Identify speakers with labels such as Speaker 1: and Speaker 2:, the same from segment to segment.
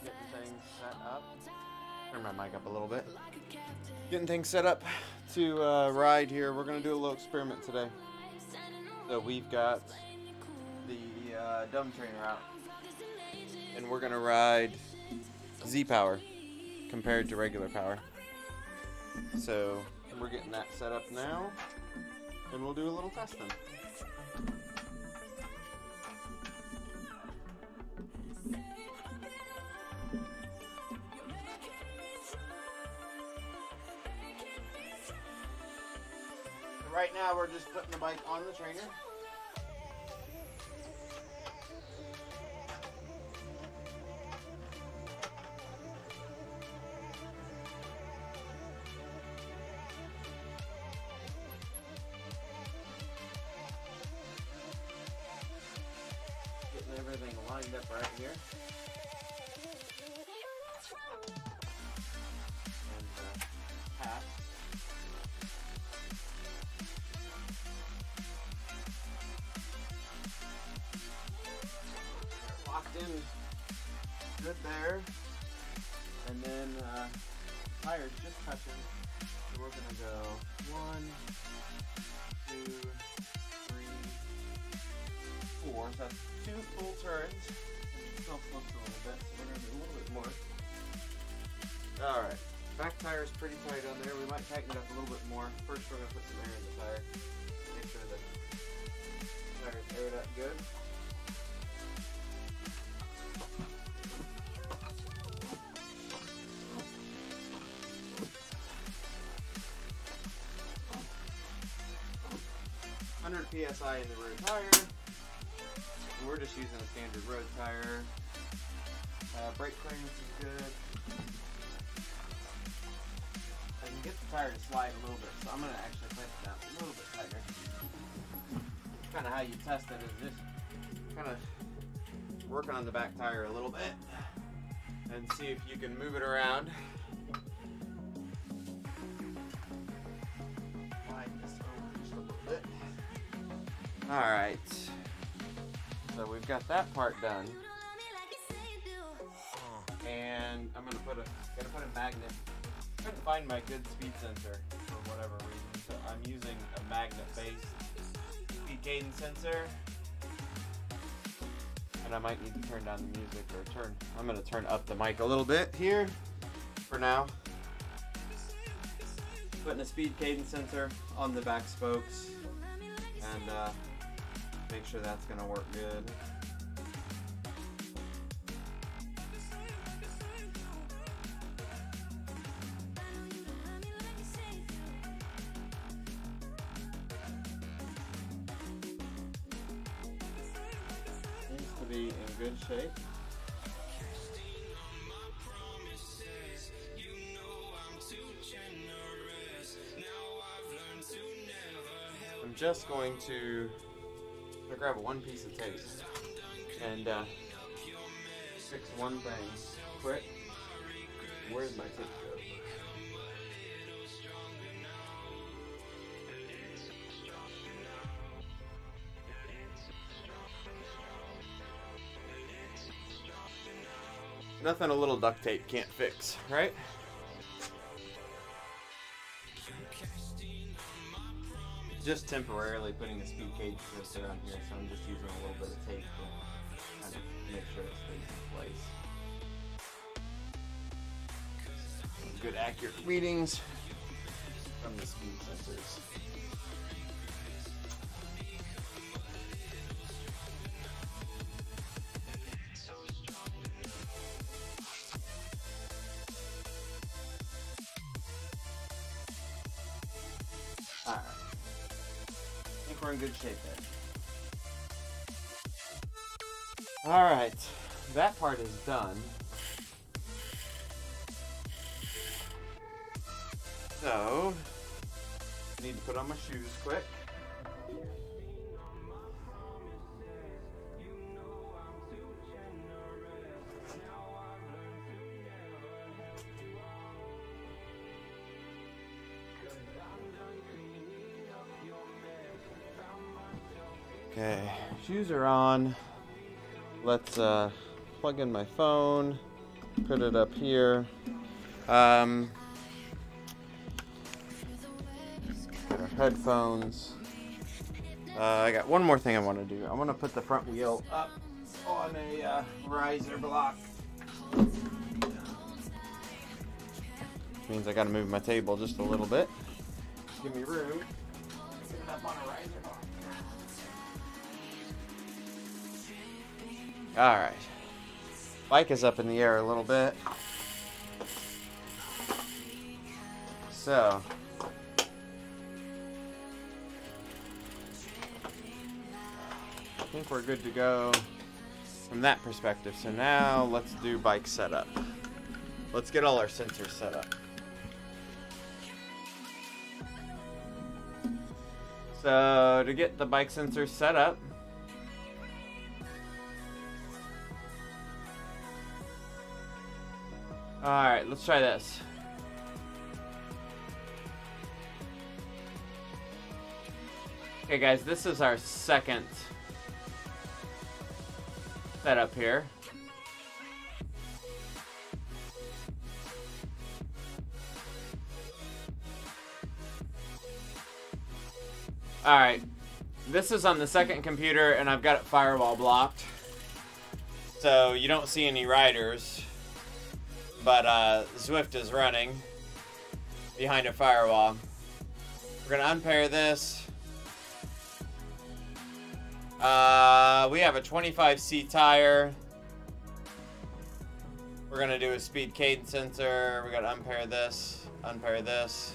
Speaker 1: Getting things set up. Turn my mic up a little bit. Getting things set up to ride here. We're gonna do a little experiment today. So we've got the dumb trainer out, and we're gonna ride Zpower compared to regular power. So we're getting that set up now, and we'll do a little testing. Right now we're just putting the bike on the trainer. Getting everything lined up right here. And pass. Locked in good there, and then tires just touching, so we're gonna go 1, 2, 3, 4, so that's 2 full turns. Still flips a little bit, so we're gonna do a little bit more. Alright, back tire is pretty tight on there. We might tighten it up a little bit more. First we're gonna put some air in the tire, make sure the tire's aired up good. PSI in the rear tire. And we're just using a standard road tire. Brake clearance is good. I can get the tire to slide a little bit, so I'm going to actually clamp it down a little bit tighter. Kind of how you test it is just kind of working on the back tire a little bit and see if you can move it around. Slide this over just a little bit. Alright, so we've got that part done, and I'm gonna put a magnet. I couldn't find my good speed sensor for whatever reason, so I'm using a magnet-based speed cadence sensor, and I might need to turn down the music or I'm gonna turn up the mic a little bit here for now. Putting a speed cadence sensor on the back spokes, and make sure that's going to work good. Seems to be in good shape. I'm just going to grab one piece of tape and fix one thing quick. Where's my tape go? Nothing a little duct tape can't fix, right? Just temporarily putting a speed cage twister on here, so I'm just using a little bit of tape to kind of make sure it stays in place. Good accurate readings from the speed sensors. Alright. I think we're in good shape there. Alright, that part is done. So, I need to put on my shoes quick. Okay, shoes are on. Let's plug in my phone Put it up here. Got our headphones. I got one more thing I want to do. I want to put the front wheel up on a riser block. Means I got to move my table just a little bit. Give me room. Get it up on a riser block. All right. Bike is up in the air a little bit. So, I think we're good to go from that perspective. So now let's do bike setup. Let's get all our sensors set up. So to get the bike sensors set up, alright, let's try this. Okay guys, this is our second setup here. Alright, this is on the second computer and I've got it firewall blocked. So you don't see any riders, but Zwift is running behind a firewall. We're going to unpair this. We have a 25C tire. We're going to do a speed cadence sensor. We're going to unpair this, unpair this.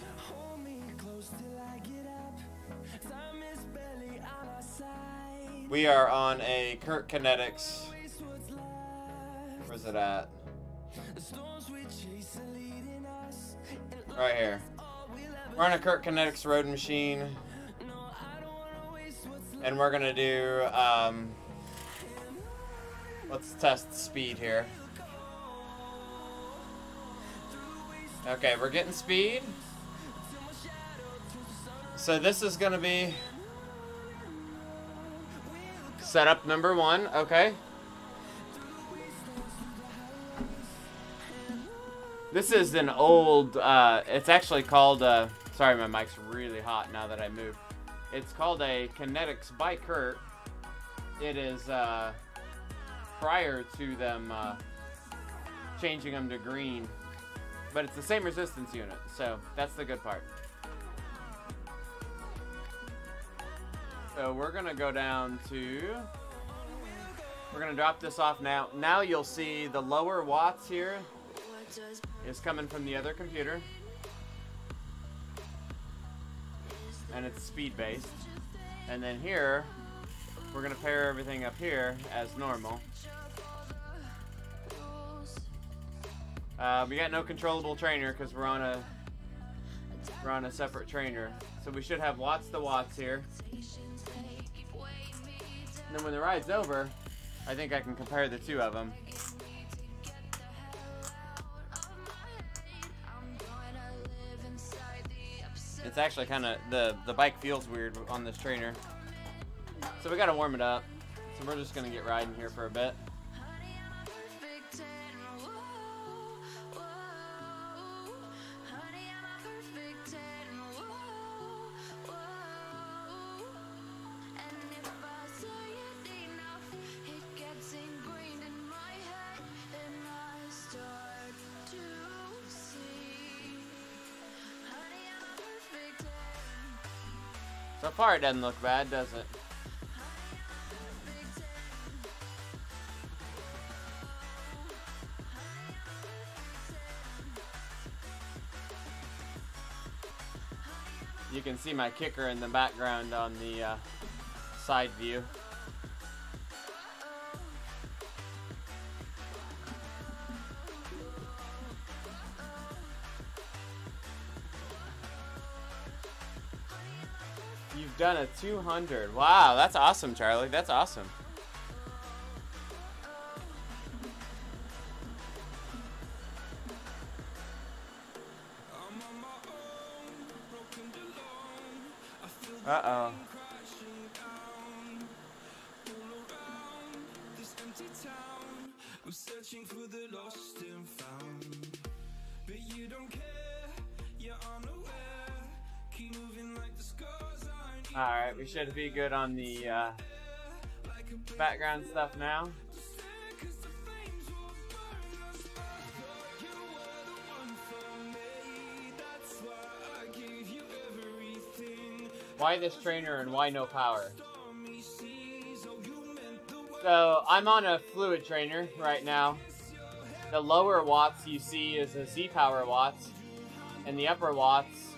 Speaker 1: We are on a Kurt Kinetics. Where's it at? Right here. We're on a Kurt Kinetics road machine. And we're gonna do, let's test speed here. Okay, we're getting speed. So this is gonna be setup number 1, okay. This is an old, it's actually called, sorry my mic's really hot now that I moved. It's called a Kinetics by Kurt. It is prior to them changing them to green. But it's the same resistance unit, so that's the good part. So we're gonna go down to, we're gonna drop this off now. Now you'll see the lower watts here is coming from the other computer. And it's speed based. And then here, we're gonna pair everything up here as normal. We got no controllable trainer because we're on a separate trainer. So we should have watts to watts here. And then when the ride's over, I think I can compare the two of them. It's actually kind of, the bike feels weird on this trainer. So we gotta warm it up. So we're just gonna get riding here for a bit. So far it doesn't look bad, does it? You can see my kicker in the background on the side view. You've done a 200. Wow, that's awesome, Charlie. That's awesome. Uh-oh.
Speaker 2: We're searching for the lost and found, but you don't care, you're unaware. Keep moving like the scars aren't.
Speaker 3: Alright, we should be good on the background stuff now. Why this trainer and why no power? So I'm on a fluid trainer right now. The lower watts you see is a Zpower watts, and the upper watts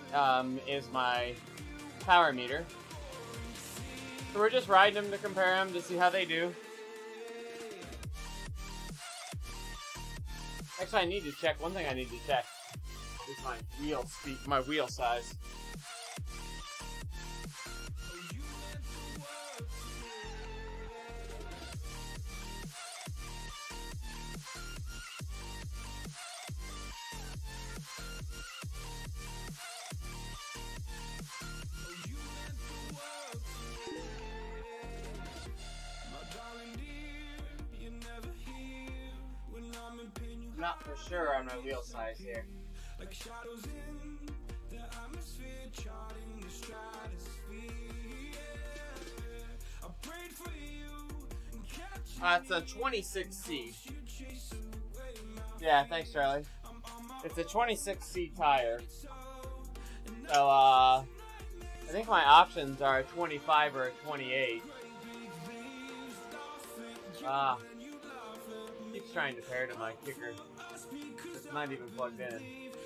Speaker 3: is my power meter. So we're just riding them to compare them to see how they do. Actually, I need to check. One thing I need to check is my wheel speed, my wheel size. Not for sure on my wheel size here.
Speaker 2: Like shadows in the atmosphere, charting the stratosphere. I prayed for you and kept you.
Speaker 3: It's a 26C. Yeah, thanks, Charlie. It's a 26C tire. So, I think my options are a 25 or a 28. Keeps trying to pair to my kicker. It's not even plugged in.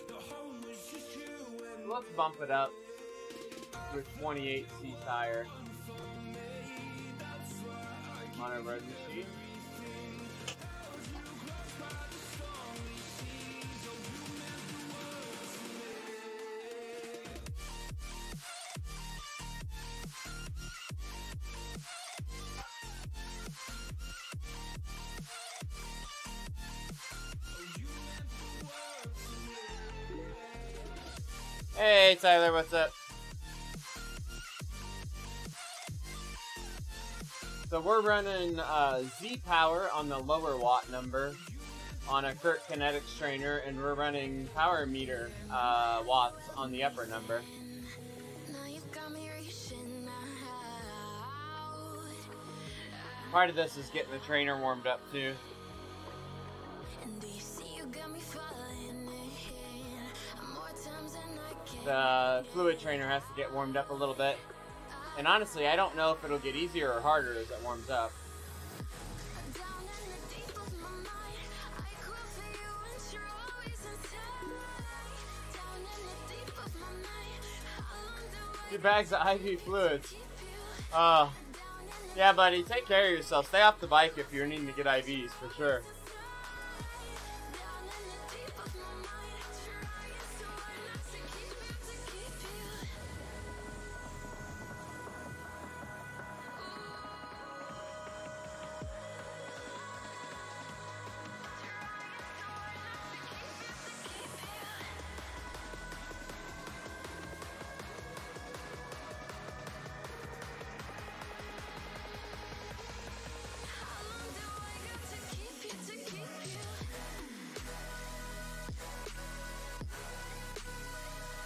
Speaker 3: So let's bump it up with 28C tire on our road sheet. Hey Tyler, what's up? So we're running Zpower on the lower watt number on a Kurt Kinetics trainer, and we're running power meter watts on the upper number. Part of this is getting the trainer warmed up too. The fluid trainer has to get warmed up a little bit. And honestly, I don't know if it'll get easier or harder as it warms up. Two bags of IV fluids. Yeah, buddy, take care of yourself. Stay off the bike if you're needing to get IVs, for sure.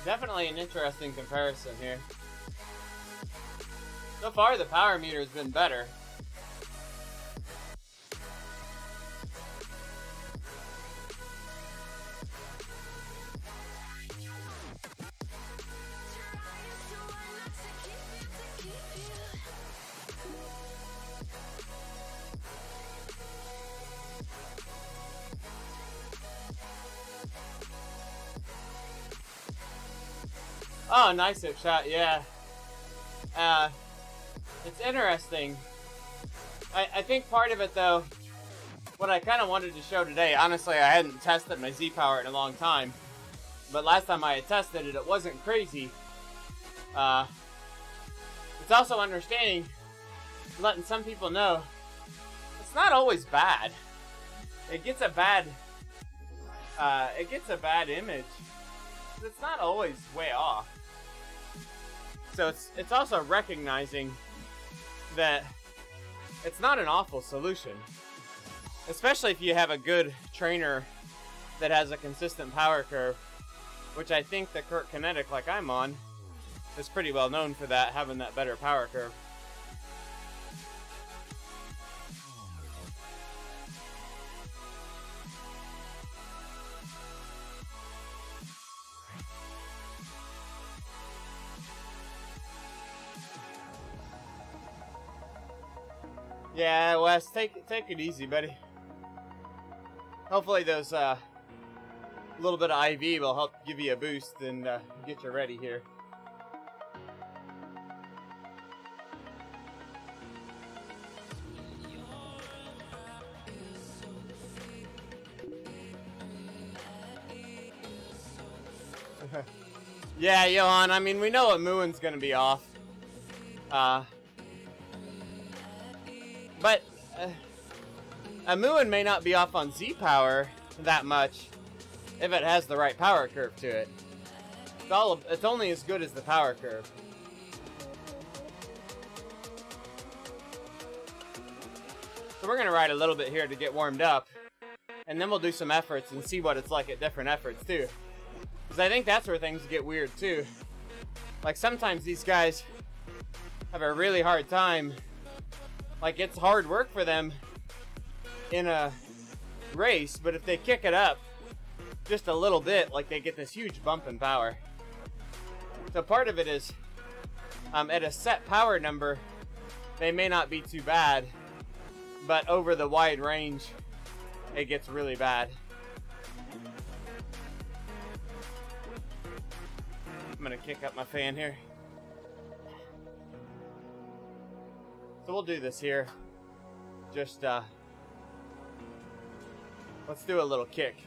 Speaker 3: Definitely an interesting comparison here. So far, the power meter has been better. Oh, nice hip shot, yeah. It's interesting. I think part of it, though, what I kind of wanted to show today, honestly, I hadn't tested my Zpower in a long time, but last time I had tested it, it wasn't crazy. It's also understanding, letting some people know, it's not always bad. It gets a bad image. It's not always way off. So it's also recognizing that it's not an awful solution. especially if you have a good trainer that has a consistent power curve, which I think the Kurt Kinetic, like I'm on, is pretty well known for that, having that better power curve. Yeah, Wes, take it easy, buddy. Hopefully those little bit of IV will help give you a boost and get you ready here. Yeah, Johan, I mean, we know what Muin's gonna be off. But a Muin may not be off on Zpower that much if it has the right power curve to it. It's only as good as the power curve. So we're gonna ride a little bit here to get warmed up, and then we'll do some efforts and see what it's like at different efforts too. Because I think that's where things get weird too. Like sometimes these guys have a really hard time. Like it's hard work for them in a race, but if they kick it up just a little bit, like they get this huge bump in power. So part of it is at a set power number, they may not be too bad, but over the wide range, it gets really bad. I'm gonna kick up my fan here. So we'll do this here. Just, let's do a little kick.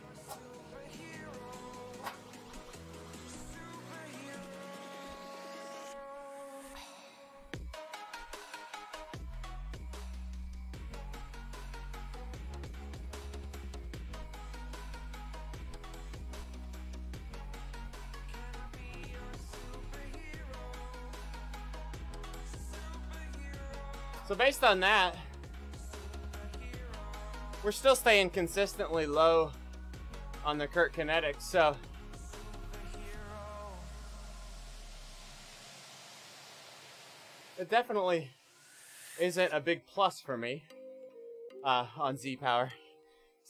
Speaker 3: So based on that, we're still staying consistently low on the Kurt Kinetics, so it definitely isn't a big plus for me on Zpower.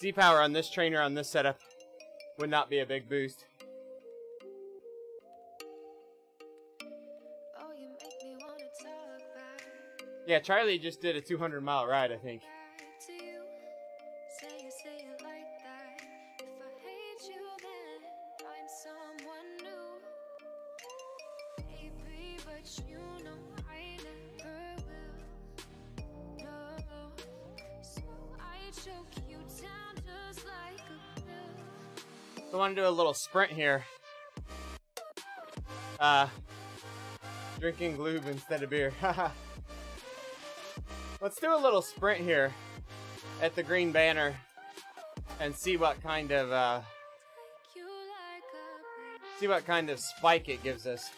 Speaker 3: Zpower on this trainer, on this setup, would not be a big boost. Yeah, Charlie just did a 200-mile ride, I think. So I want to do a little sprint here. Drinking lube instead of beer. Let's do a little sprint here at the green banner and see what kind of spike it gives us.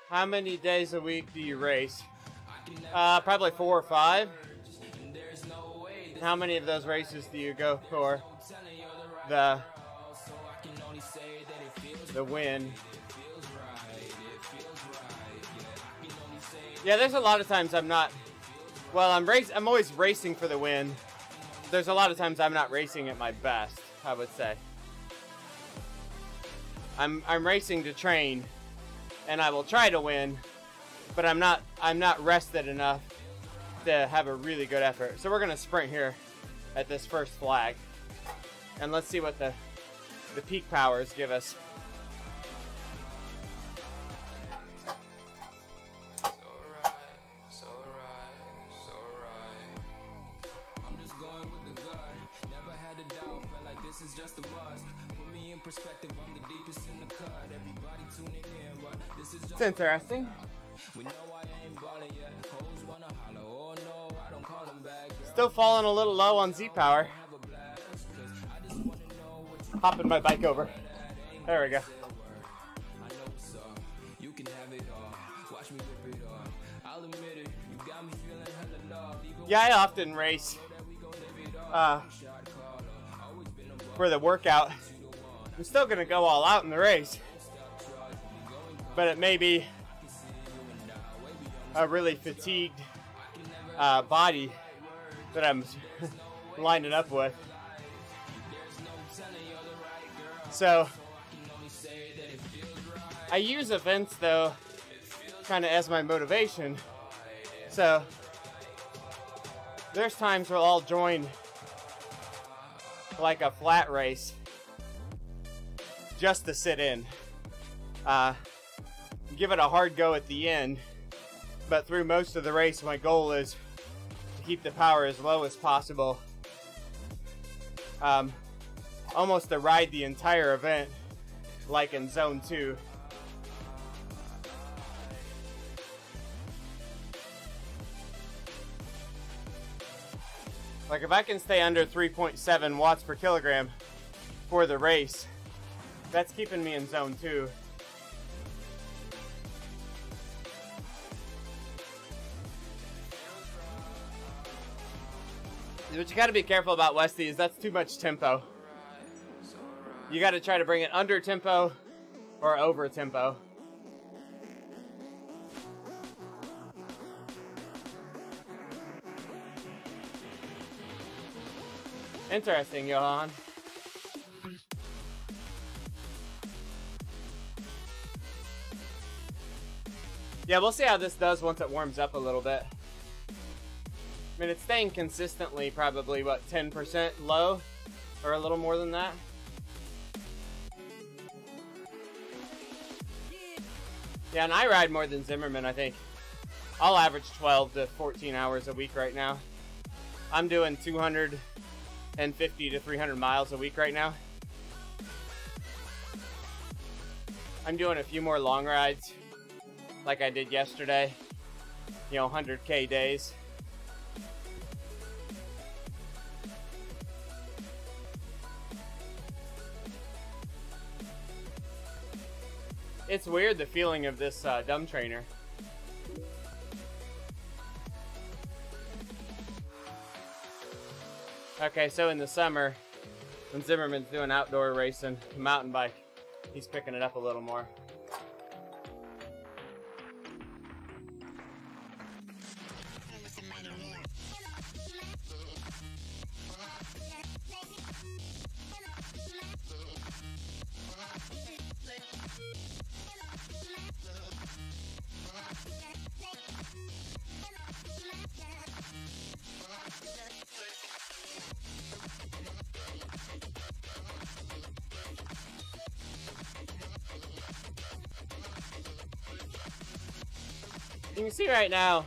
Speaker 3: How many days a week do you race? Probably 4 or 5. How many of those races do you go for the win? Yeah, there's a lot of times I'm not. Well, I'm always racing for the win. There's a lot of times I'm not racing at my best, I would say. I'm racing to train, and I will try to win, but I'm not rested enough to have a really good effort. So we're gonna sprint here at this first flag, and let's see what the peak powers give us. It's interesting. Still falling a little low on Zpower. Hopping my bike over. There we go. Yeah, I often race for the workout. I'm still gonna go all out in the race, but it may be a really fatigued body that I'm lining up with. So I use events though kind of as my motivation. So there's times where I'll join like a flat race just to sit in. Give it a hard go at the end, but through most of the race my goal is to keep the power as low as possible. Almost to ride the entire event like in zone 2. Like if I can stay under 3.7 watts per kilogram for the race, that's keeping me in zone 2. What you gotta be careful about, Westy, is that's too much tempo. You gotta try to bring it under tempo or over tempo. Interesting, Johan. Yeah, we'll see how this does once it warms up a little bit. I mean, it's staying consistently probably, what, 10% low? Or a little more than that? Yeah, and I ride more than Zimmerman, I think. I'll average 12 to 14 hours a week right now. I'm doing 250 to 300 miles a week right now. I'm doing a few more long rides, like I did yesterday. You know, 100K days. It's weird, the feeling of this dumb trainer. Okay, so in the summer, when Zimmerman's doing outdoor racing, mountain bike, he's picking it up a little more. You can see right now,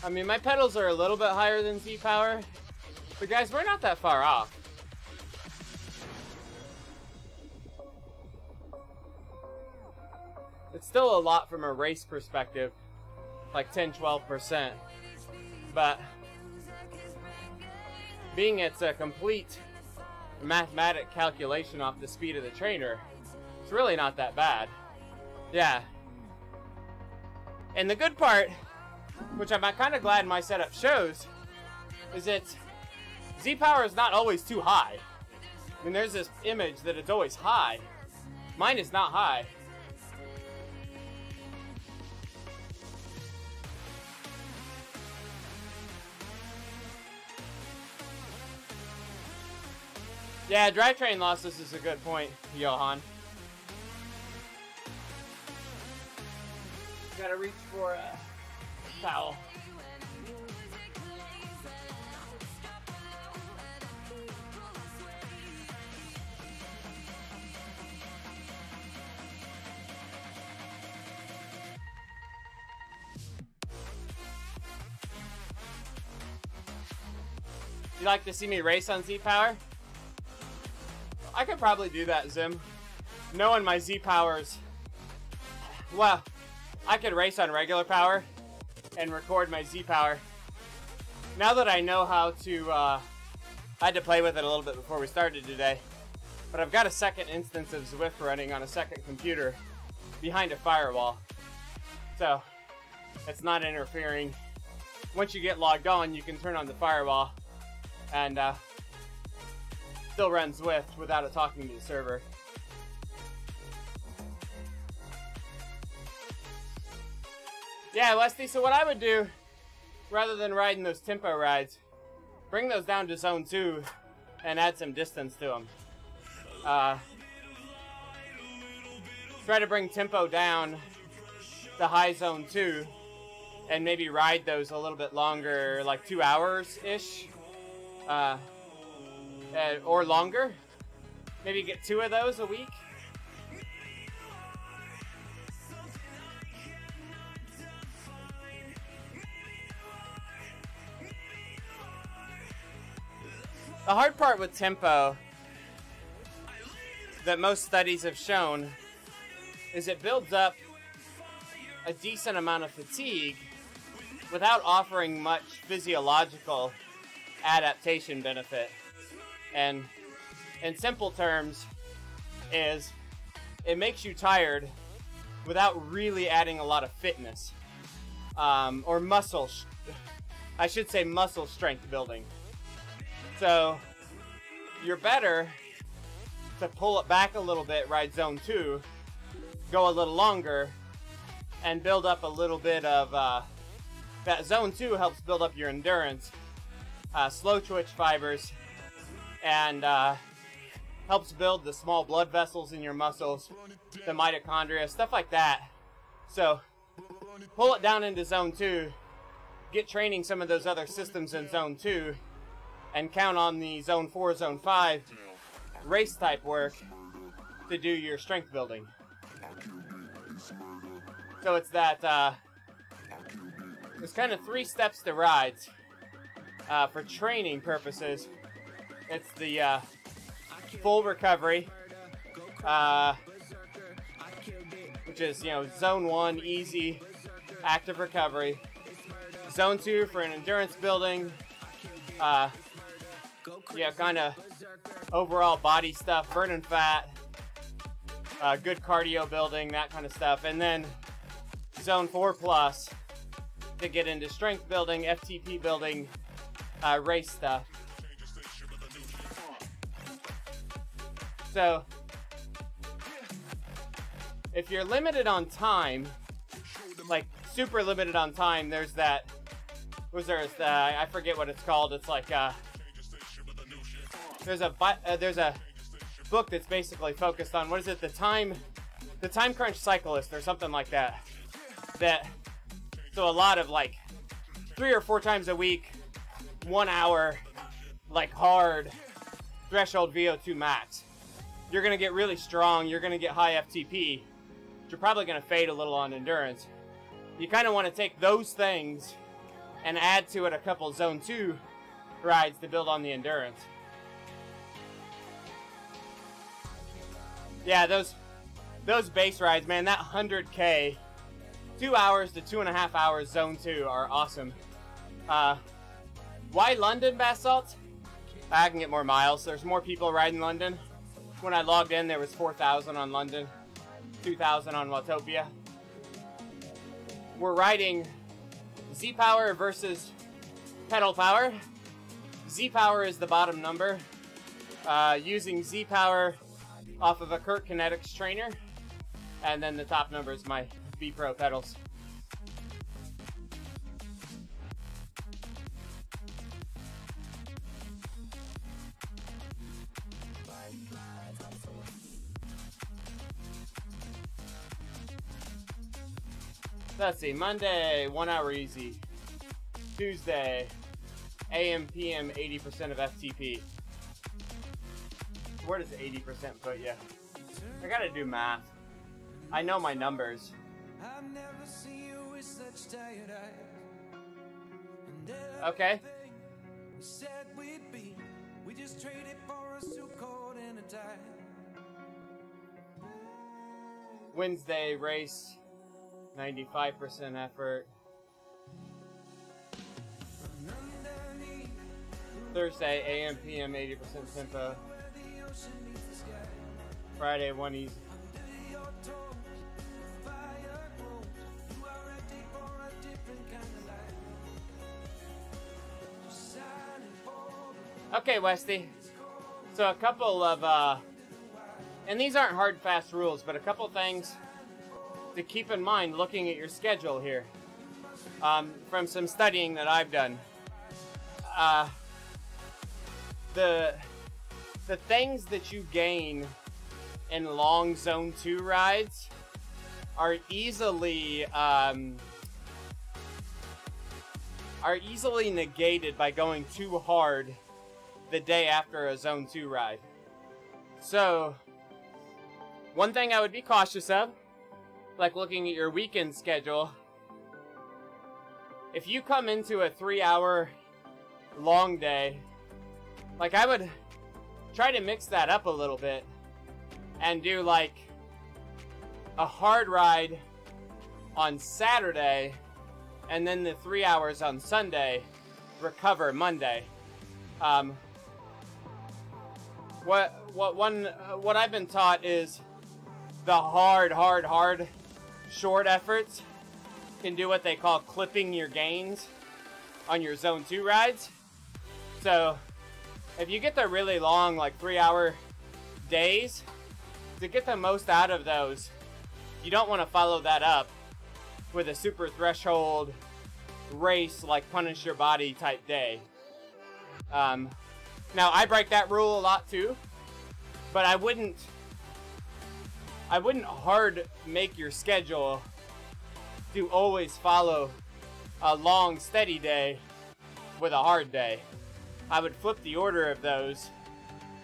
Speaker 3: I mean, my pedals are a little bit higher than Zpower, but guys, we're not that far off. It's still a lot from a race perspective, like 10-12%, but being it's a complete mathematic calculation off the speed of the trainer, it's really not that bad. Yeah. And the good part, which I'm kind of glad my setup shows, is that Zpower is not always too high. I mean, there's this image that it's always high. Mine is not high. Yeah, drivetrain losses is a good point, Johan. Gotta reach for a towel. You like to see me race on Zpower? I could probably do that, Zim. Knowing my Zpowers, well, I could race on regular power and record my Zpower. Now that I know how to, I had to play with it a little bit before we started today, but I've got a second instance of Zwift running on a second computer behind a firewall. So, it's not interfering once you get logged on, you can turn on the firewall and still run Zwift without it talking to the server. Yeah, Leslie, so what I would do, rather than riding those tempo rides, bring those down to Zone 2 and add some distance to them. Try to bring tempo down to high Zone 2 and maybe ride those a little bit longer, like 2 hours-ish, or longer. Maybe get 2 of those a week. The hard part with tempo that most studies have shown is it builds up a decent amount of fatigue without offering much physiological adaptation benefit. And in simple terms is it makes you tired without really adding a lot of fitness or muscle, I should say muscle strength building. So you're better to pull it back a little bit, ride Zone 2, go a little longer, and build up a little bit of, that Zone 2 helps build up your endurance, slow twitch fibers, and helps build the small blood vessels in your muscles, the mitochondria, stuff like that. So pull it down into Zone 2, get training some of those other systems in Zone 2, and count on the Zone 4, Zone 5 race type work to do your strength building. So it's that, there's kind of 3 steps to rides. For training purposes, it's the full recovery, which is, Zone 1, easy, active recovery. Zone 2 for an endurance building, kind of overall body stuff, burning fat, good cardio building, that kind of stuff. And then Zone 4 plus to get into strength building, FTP building, race stuff. So if you're limited on time, like super limited on time, there's that, I forget what it's called. It's like, there's a book that's basically focused on, the time crunch cyclist or something like that. So a lot of like 3 or 4 times a week, 1 hour, like hard threshold VO2 max. You're gonna get really strong, you're gonna get high FTP, but you're probably gonna fade a little on endurance. You kind of want to take those things and add to it a couple Zone 2 rides to build on the endurance. Yeah, those base rides, man, that 100K, 2 hours to 2.5 hours Zone 2 are awesome. Why London, Basalt? I can get more miles. There's more people riding London. When I logged in, there was 4,000 on London, 2,000 on Watopia. We're riding Zpower versus pedal power. Zpower is the bottom number. Using Zpower off of a Kurt Kinetics trainer. And then the top number is my B Pro pedals. Let's see, Monday, 1 hour easy. Tuesday, AM, PM, 80% of FTP. Where does 80% put you? I gotta do math. I know my numbers. Okay. Wednesday race, 95% effort. Thursday, AM, PM, 80% tempo. Friday, 1 easy. Okay, Westy. So a couple of, and these aren't hard, fast rules, but a couple things to keep in mind looking at your schedule here. From some studying that I've done. The things that you gain in long Zone 2 rides are easily negated by going too hard the day after a Zone 2 ride. So, one thing I would be cautious of, like looking at your weekend schedule, if you come into a 3-hour long day, like I would try to mix that up a little bit and do like a hard ride on Saturday and then the 3 hours on Sunday, recover Monday. What I've been taught is the hard short efforts can do what they call clipping your gains on your Zone 2 rides. So if you get the really long, like 3-hour days, to get the most out of those, you don't want to follow that up with a super threshold race like punish your body type day. Now I break that rule a lot too, but I wouldn't hard make your schedule to always follow a long steady day with a hard day. I would flip the order of those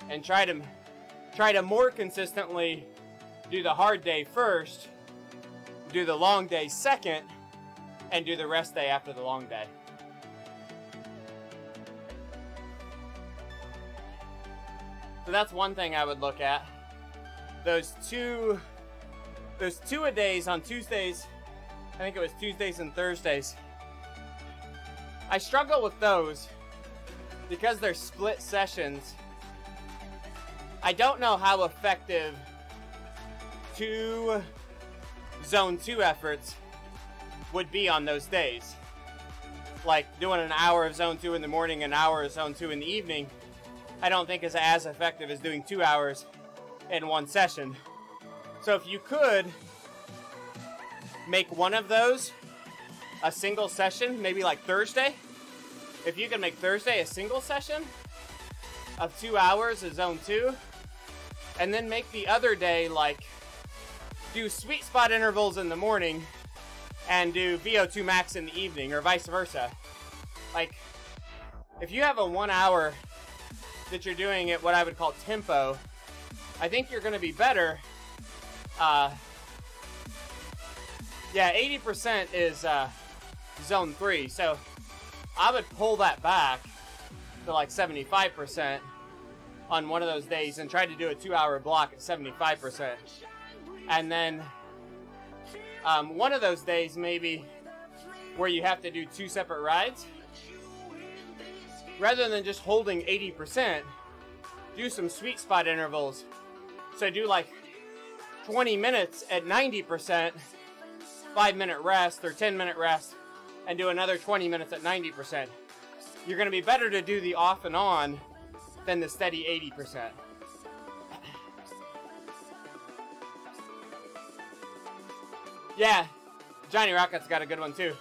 Speaker 3: and try to more consistently do the hard day first, do the long day second, and do the rest day after the long day. So that's one thing I would look at. Those two a days on Tuesdays, I think it was Tuesdays and Thursdays. I struggle with those because they're split sessions. I don't know how effective 2 Zone 2 efforts would be on those days. Like doing an hour of Zone 2 in the morning, an hour of Zone 2 in the evening, I don't think is as effective as doing 2 hours in one session. So if you could make one of those a single session, maybe like Thursday, if you can make Thursday a single session of 2 hours of Zone 2, and then make the other day like do sweet spot intervals in the morning and do VO2 max in the evening, or vice versa. Like, if you have a 1 hour that you're doing at what I would call tempo, I think you're going to be better. Yeah, 80% is Zone 3, so I would pull that back to like 75% on one of those days and try to do a 2 hour block at 75%. And then one of those days maybe where you have to do 2 separate rides, rather than just holding 80%, do some sweet spot intervals. So do like 20 minutes at 90%, 5-minute rest or 10-minute rest, and do another 20 minutes at 90%. You're going to be better to do the off and on than the steady 80%. Yeah, Johnny Rocket's got a good one too.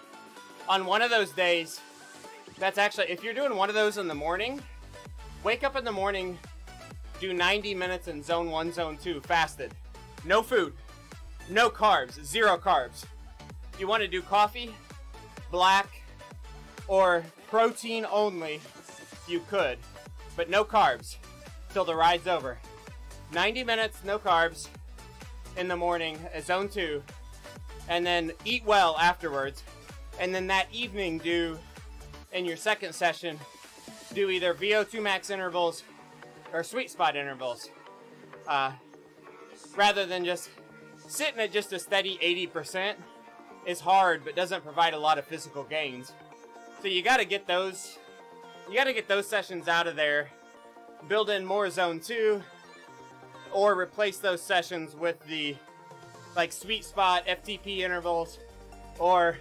Speaker 3: On one of those days, that's actually, if you're doing one of those in the morning, wake up in the morning, do 90 minutes in Zone 1, Zone 2, fasted. No food, no carbs, 0 carbs. You want to do coffee, black, or protein only, you could, but no carbs till the ride's over. 90 minutes, no carbs in the morning at Zone 2, and then eat well afterwards. And then that evening do, in your second session, do either VO2 max intervals or sweet spot intervals. Rather than just sitting at just a steady 80% is hard, but doesn't provide a lot of physical gains. So you gotta get those sessions out of there, build in more Zone 2, or replace those sessions with the like sweet spot FTP intervals, or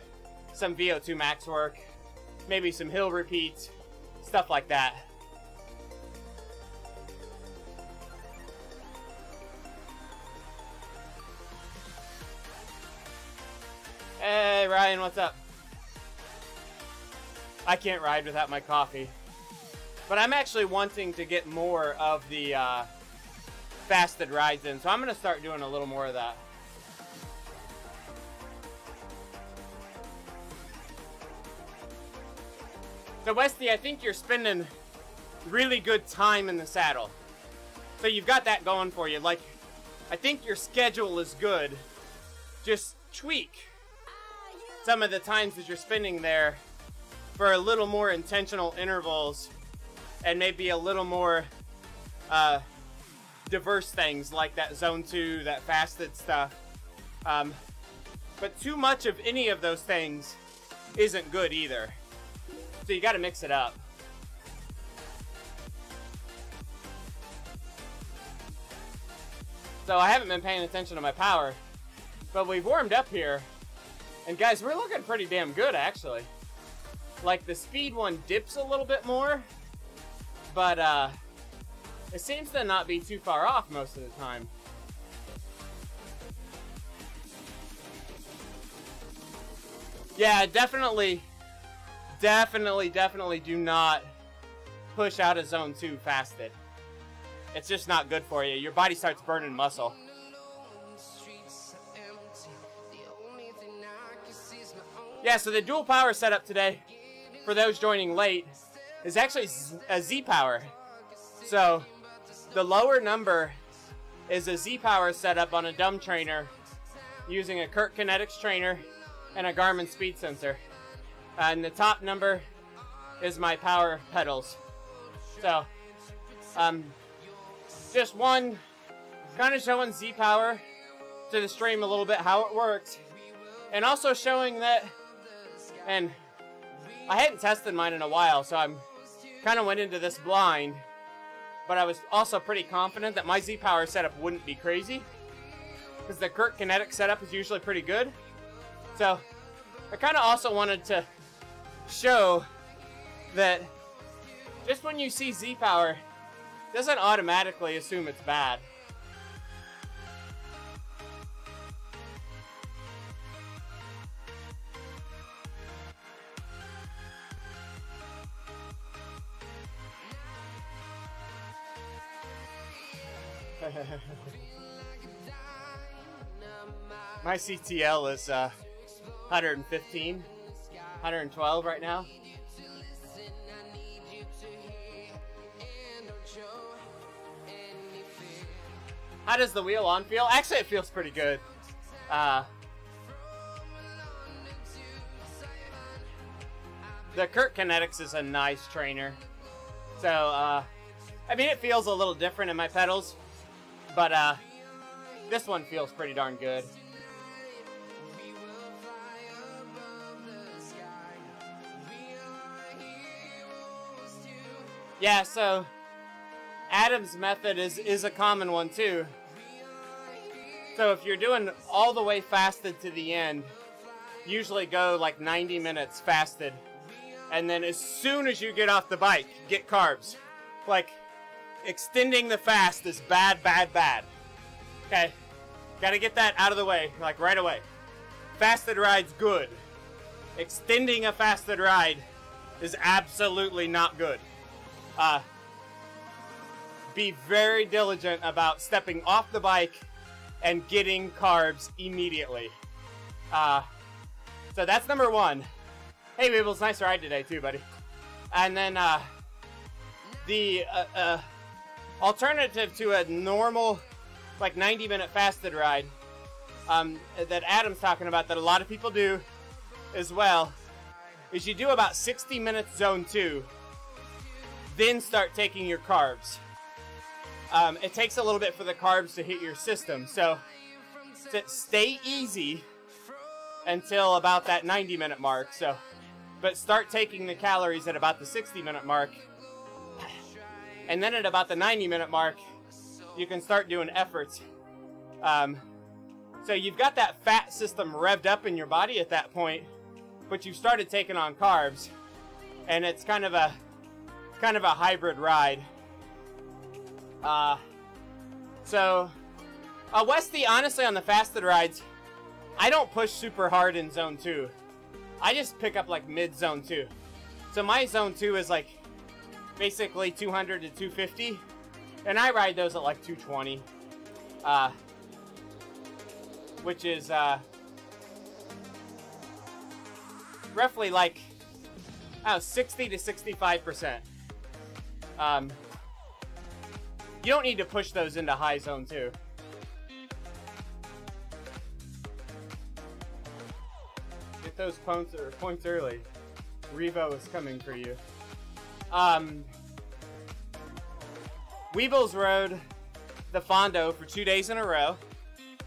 Speaker 3: some VO2 max work, maybe some hill repeats, stuff like that. Ryan, what's up? I can't ride without my coffee. But I'm actually wanting to get more of the fasted rides in, so I'm going to start doing a little more of that. So Westy, I think you're spending really good time in the saddle. So you've got that going for you. Like, I think your schedule is good. Just tweak some of the times that you're spending there for a little more intentional intervals and maybe a little more diverse things like that zone 2, that fasted stuff. But too much of any of those things isn't good either. So you got to mix it up. So I haven't been paying attention to my power, but we've warmed up here. And guys, we're looking pretty damn good actually. Like the speed one dips a little bit more, but it seems to not be too far off most of the time. Yeah, definitely do not push out of zone 2 fasted. It's just not good for you. Your body starts burning muscle. Yeah, so the dual power setup today, for those joining late, is actually a Z-Power. So the lower number is a Z-Power setup on a dumb trainer using a Kurt Kinetics trainer and a Garmin speed sensor. And the top number is my power pedals. So, just one, kind of showing Z-Power to the stream a little bit how it works. And also showing that, and I hadn't tested mine in a while, so I'm kind of went into this blind. But I was also pretty confident that my Z-Power setup wouldn't be crazy, because the Kurt Kinetics setup is usually pretty good. So, I kind of also wanted to show that just when you see Z-Power, doesn't automatically assume it's bad. My CTL is 115, 112 right now. How does the wheel on feel? Actually, it feels pretty good. The Kurt Kinetics is a nice trainer. So, I mean, it feels a little different in my pedals, but this one feels pretty darn good. Yeah, so Adam's method is a common one too. So if you're doing all the way fasted to the end, usually go like 90 minutes fasted. And then as soon as you get off the bike, get carbs. Like, extending the fast is bad, bad, bad. Okay, gotta get that out of the way, like right away. Fasted ride's good. Extending a fasted ride is absolutely not good. Be very diligent about stepping off the bike and getting carbs immediately. So that's number one. Hey, Weebles, nice ride today too, buddy. And then the alternative to a normal, like 90-minute fasted ride that Adam's talking about, that a lot of people do as well, is you do about 60 minutes zone 2, then start taking your carbs. It takes a little bit for the carbs to hit your system, so stay easy until about that 90-minute mark. So, but start taking the calories at about the 60-minute mark, and then at about the 90-minute mark, you can start doing efforts. So you've got that fat system revved up in your body at that point, but you've started taking on carbs, and it's kind of a hybrid ride. Westy, honestly, on the fasted rides, I don't push super hard in zone 2. I just pick up like mid zone 2. So my zone 2 is like basically 200 to 250, and I ride those at like 220, which is roughly like, I don't know, 60 to 65%. You don't need to push those into high zone 2. Get those points early. Revo is coming for you. Weebles rode the Fondo for 2 days in a row.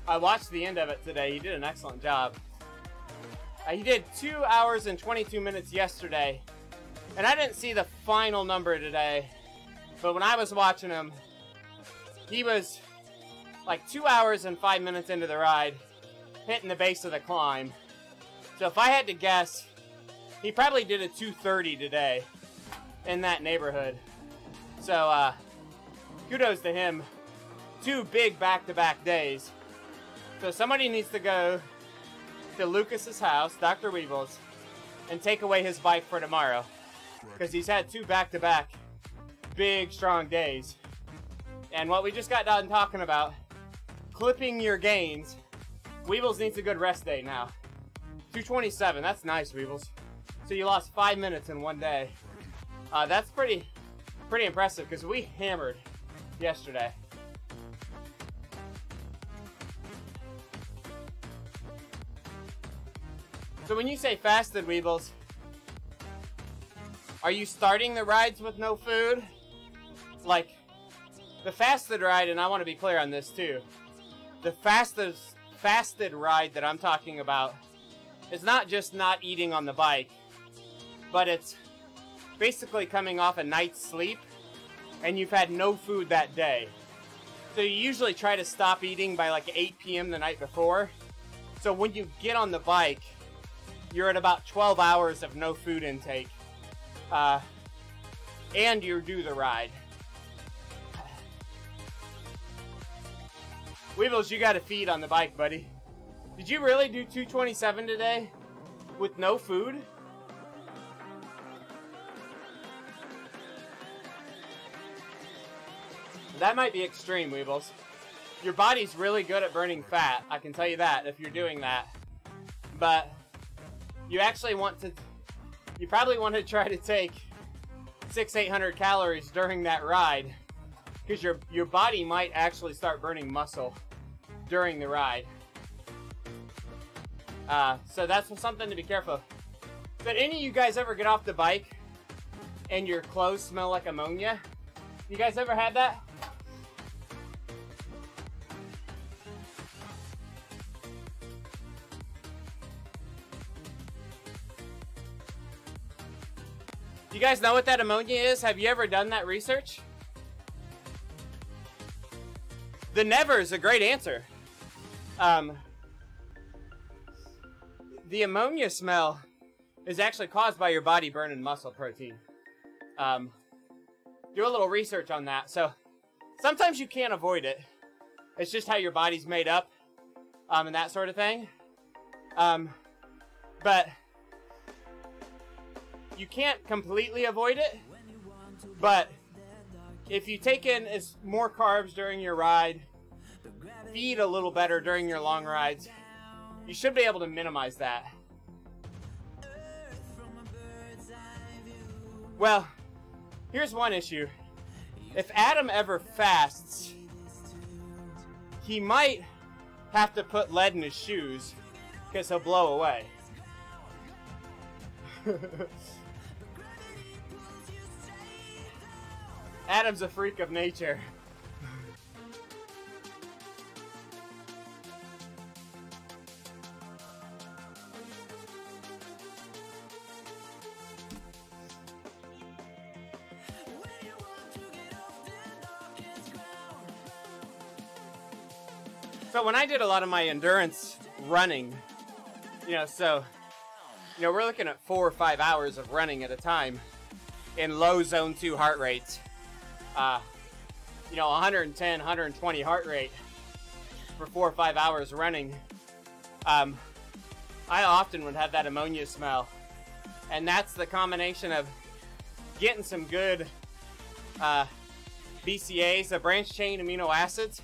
Speaker 3: I watched the end of it today. He did an excellent job. He did 2 hours and 22 minutes yesterday, and I didn't see the final number today, but when I was watching him, he was like 2 hours and 5 minutes into the ride, hitting the base of the climb. So if I had to guess, he probably did a 2:30 today in that neighborhood. So kudos to him. 2 big back-to-back days. So somebody needs to go to Lucas's house, Dr. Weebles, and take away his bike for tomorrow, because he's had 2 back-to-back big, strong days. And what we just got done talking about, clipping your gains, Weebles needs a good rest day now. 227, that's nice, Weebles. So you lost 5 minutes in 1 day. That's pretty impressive, because we hammered yesterday. So when you say fasted, Weebles, are you starting the rides with no food? Like, the fasted ride, and I want to be clear on this too, the fasted ride that I'm talking about is not just not eating on the bike, but it's basically coming off a night's sleep and you've had no food that day. So you usually try to stop eating by like 8 p.m. the night before. So when you get on the bike, you're at about 12 hours of no food intake. And you do the ride. Weebles, you got to feed on the bike, buddy. Did you really do 227 today with no food? That might be extreme, Weebles. Your body's really good at burning fat, I can tell you that, if you're doing that. But you actually you probably want to try to take 600-800 calories during that ride, because your body might actually start burning muscle during the ride. So that's something to be careful of. But any of you guys ever get off the bike and your clothes smell like ammonia? You guys ever had that? You guys know what that ammonia is? Have you ever done that research? The never is a great answer. The ammonia smell is actually caused by your body burning muscle protein. Do a little research on that. So sometimes you can't avoid it. It's just how your body's made up, and that sort of thing. But you can't completely avoid it. But if you take in more carbs during your ride, feed a little better during your long rides, you should be able to minimize that. Well, here's one issue. If Adam ever fasts, he might have to put lead in his shoes because he'll blow away. Adam's a freak of nature. So when I did a lot of my endurance running, we're looking at 4 or 5 hours of running at a time in low zone 2 heart rates. 110, 120 heart rate for 4 or 5 hours running. I often would have that ammonia smell. And that's the combination of getting some good BCAs, the branched chain amino acids,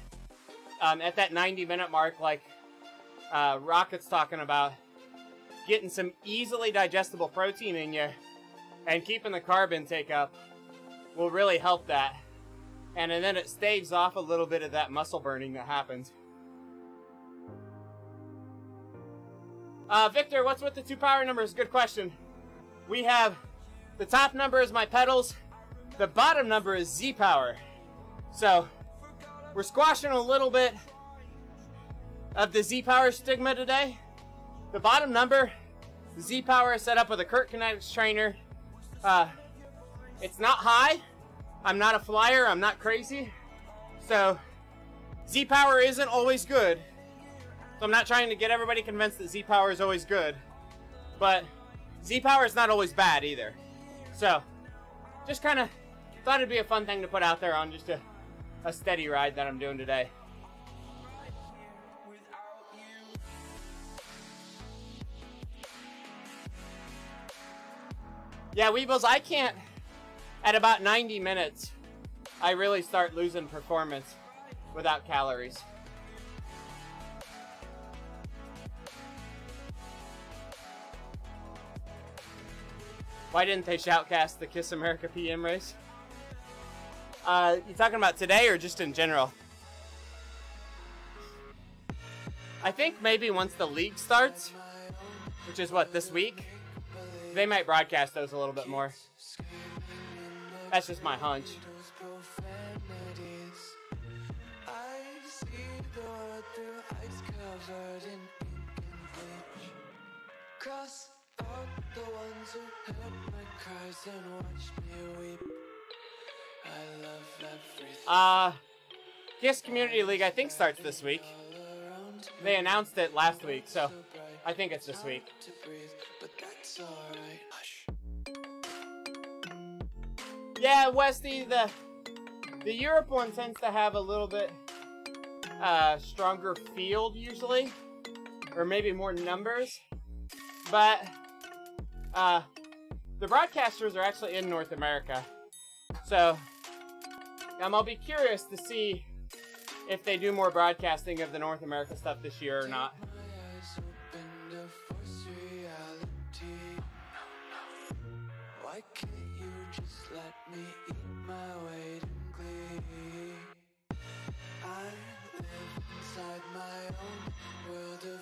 Speaker 3: at that 90-minute mark, like Rocket's talking about, getting some easily digestible protein in you and keeping the carb intake up will really help that. And then it staves off a little bit of that muscle burning that happens. Victor, what's with the 2 power numbers? Good question. We have the top number is my pedals. The bottom number is Zpower. So we're squashing a little bit of the Zpower stigma today. The bottom number, Zpower, is set up with a Kurt Kinetics trainer. It's not high. I'm not a flyer. I'm not crazy. So Zpower isn't always good. So I'm not trying to get everybody convinced that Zpower is always good. But Zpower is not always bad either. So just kind of thought it'd be a fun thing to put out there on just a steady ride that I'm doing today. Yeah, Weebles, I can't, at about 90 minutes, I really start losing performance without calories. Why didn't they shoutcast the Kiss America PM race? You talking about today or just in general? I think maybe once the league starts, which is what, this week, they might broadcast those a little bit more. That's just my hunch. Kiss Community League, I think, starts this week. They announced it last week, so I think it's this week. Yeah, Westy, the Europe one tends to have a little bit stronger field usually, or maybe more numbers, but the broadcasters are actually in North America, so I'll be curious to see if they do more broadcasting of the North America stuff this year or not.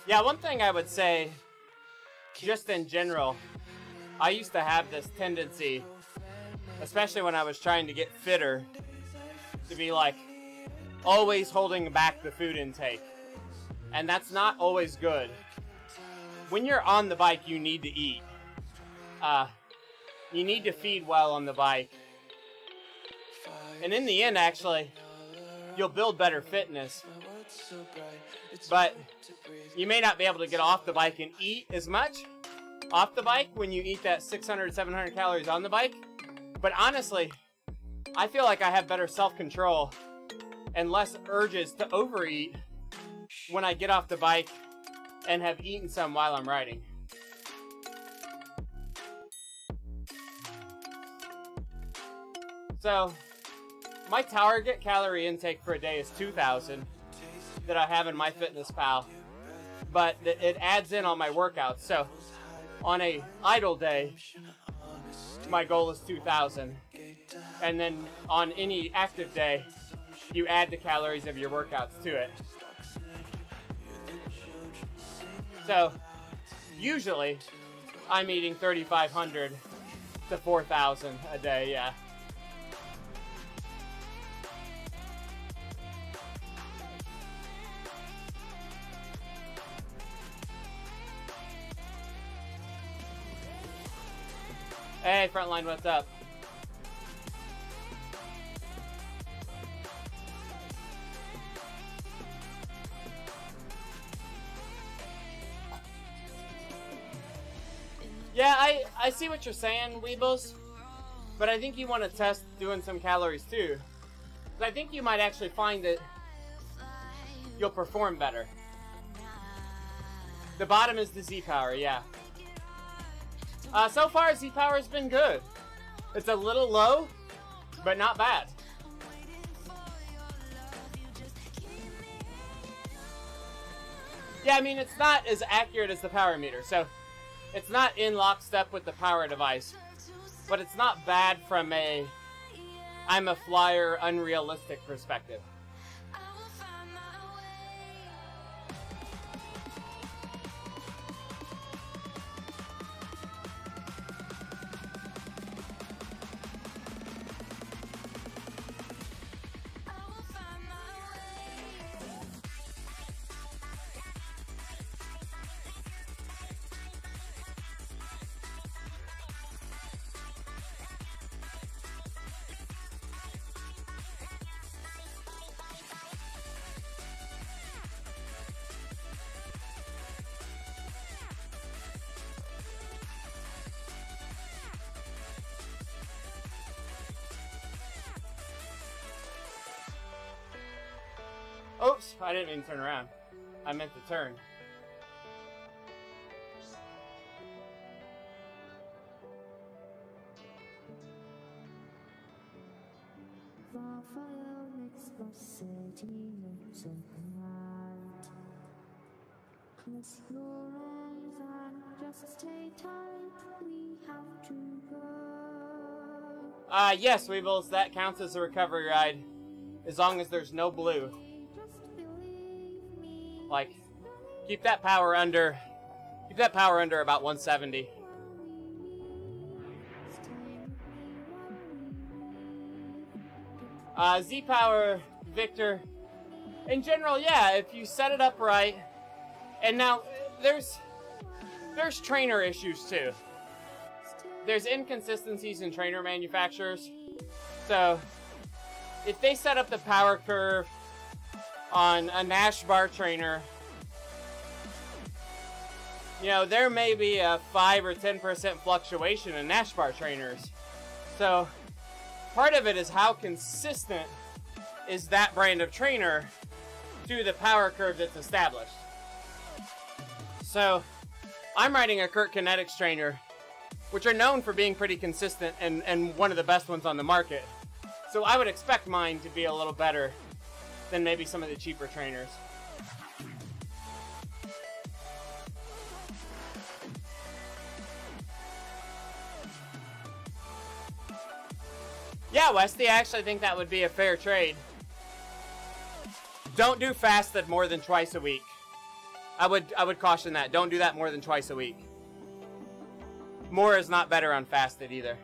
Speaker 3: Yeah, one thing I would say, just in general, I used to have this tendency, especially when I was trying to get fitter, to be like always holding back the food intake. And that's not always good. When you're on the bike, you need to eat. You need to feed well on the bike. And in the end, actually, you'll build better fitness. But you may not be able to get off the bike and eat as much off the bike when you eat that 600, 700 calories on the bike. But honestly, I feel like I have better self-control and less urges to overeat when I get off the bike and have eaten some while I'm riding. So, my target calorie intake for a day is 2,000 that I have in MyFitnessPal, but it adds in on my workouts. So, on a idle day, my goal is 2,000, and then on any active day, you add the calories of your workouts to it. So, usually, I'm eating 3,500 to 4,000 a day, yeah. Hey, Frontline, what's up? Yeah, I see what you're saying, Weebles, but I think you want to test doing some calories too. Because I think you might actually find that you'll perform better. The bottom is the Zpower, yeah. So far, Zpower has been good. It's a little low, but not bad. Yeah, I mean, it's not as accurate as the power meter, so it's not in lockstep with the power device, but it's not bad from a I'm a flyer unrealistic perspective. Oops, I didn't mean to turn around. I meant to turn. Yes, Weebles, that counts as a recovery ride, as long as there's no blue. Like, keep that power under about 170. Zpower, Victor, in general, yeah, if you set it up right, and now there's trainer issues too. There's inconsistencies in trainer manufacturers. So if they set up the power curve on a Nash bar trainer, you know, there may be a 5 or 10% fluctuation in Nash bar trainers. So part of it is how consistent is that brand of trainer to the power curve that's established. So I'm riding a Kurt Kinetics trainer, which are known for being pretty consistent and one of the best ones on the market. So I would expect mine to be a little better than maybe some of the cheaper trainers. Yeah, Westy, I actually think that would be a fair trade. Don't do fasted more than twice a week. I would caution that. Don't do that more than twice a week. More is not better on fasted either.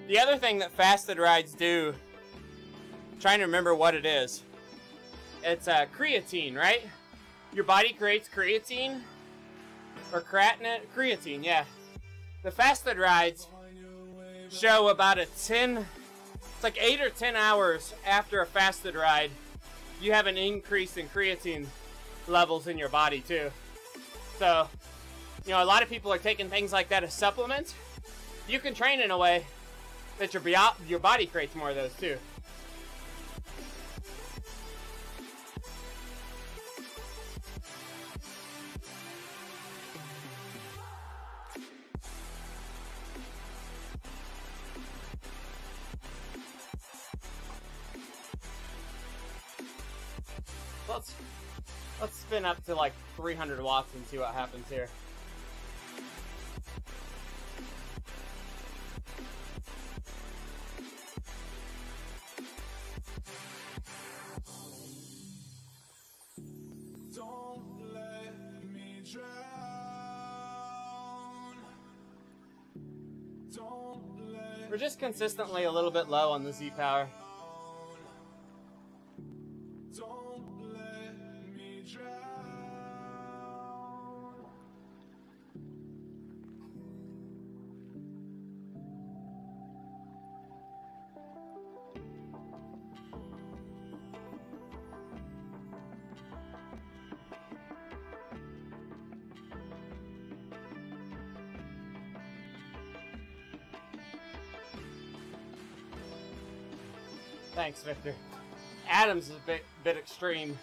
Speaker 3: The other thing that fasted rides do, I'm trying to remember what it is. It's creatine, right? Your body creates creatine or creatinine. Creatine, yeah. The fasted rides show about it's like 8 or 10 hours after a fasted ride, you have an increase in creatine levels in your body too. So, you know, a lot of people are taking things like that as supplements. You can train in a way that your body creates more of those too. Let's spin up to like 300 watts and see what happens here.
Speaker 2: Don't let me drown. Don't let
Speaker 3: We're just consistently a little bit low on the Zpower.
Speaker 2: Don't let me drown.
Speaker 3: Thanks, Victor. Adam's is a bit extreme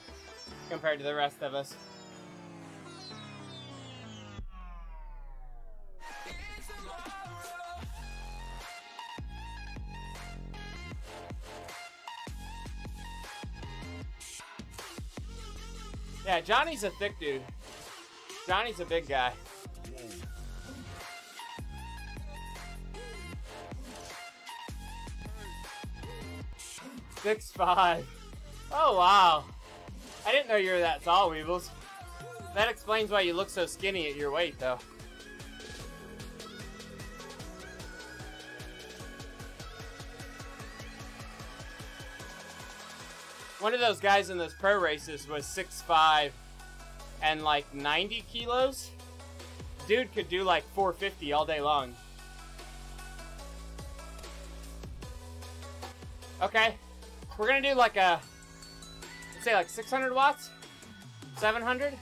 Speaker 3: compared to the rest of us. Yeah, Johnny's a thick dude. Johnny's a big guy. 6'5". Oh, wow. I didn't know you were that tall, Weebles. That explains why you look so skinny at your weight, though. One of those guys in those pro races was 6'5" and like 90 kilos. Dude could do like 450 all day long. Okay, we're gonna do like a, let's say like 600 watts, 700.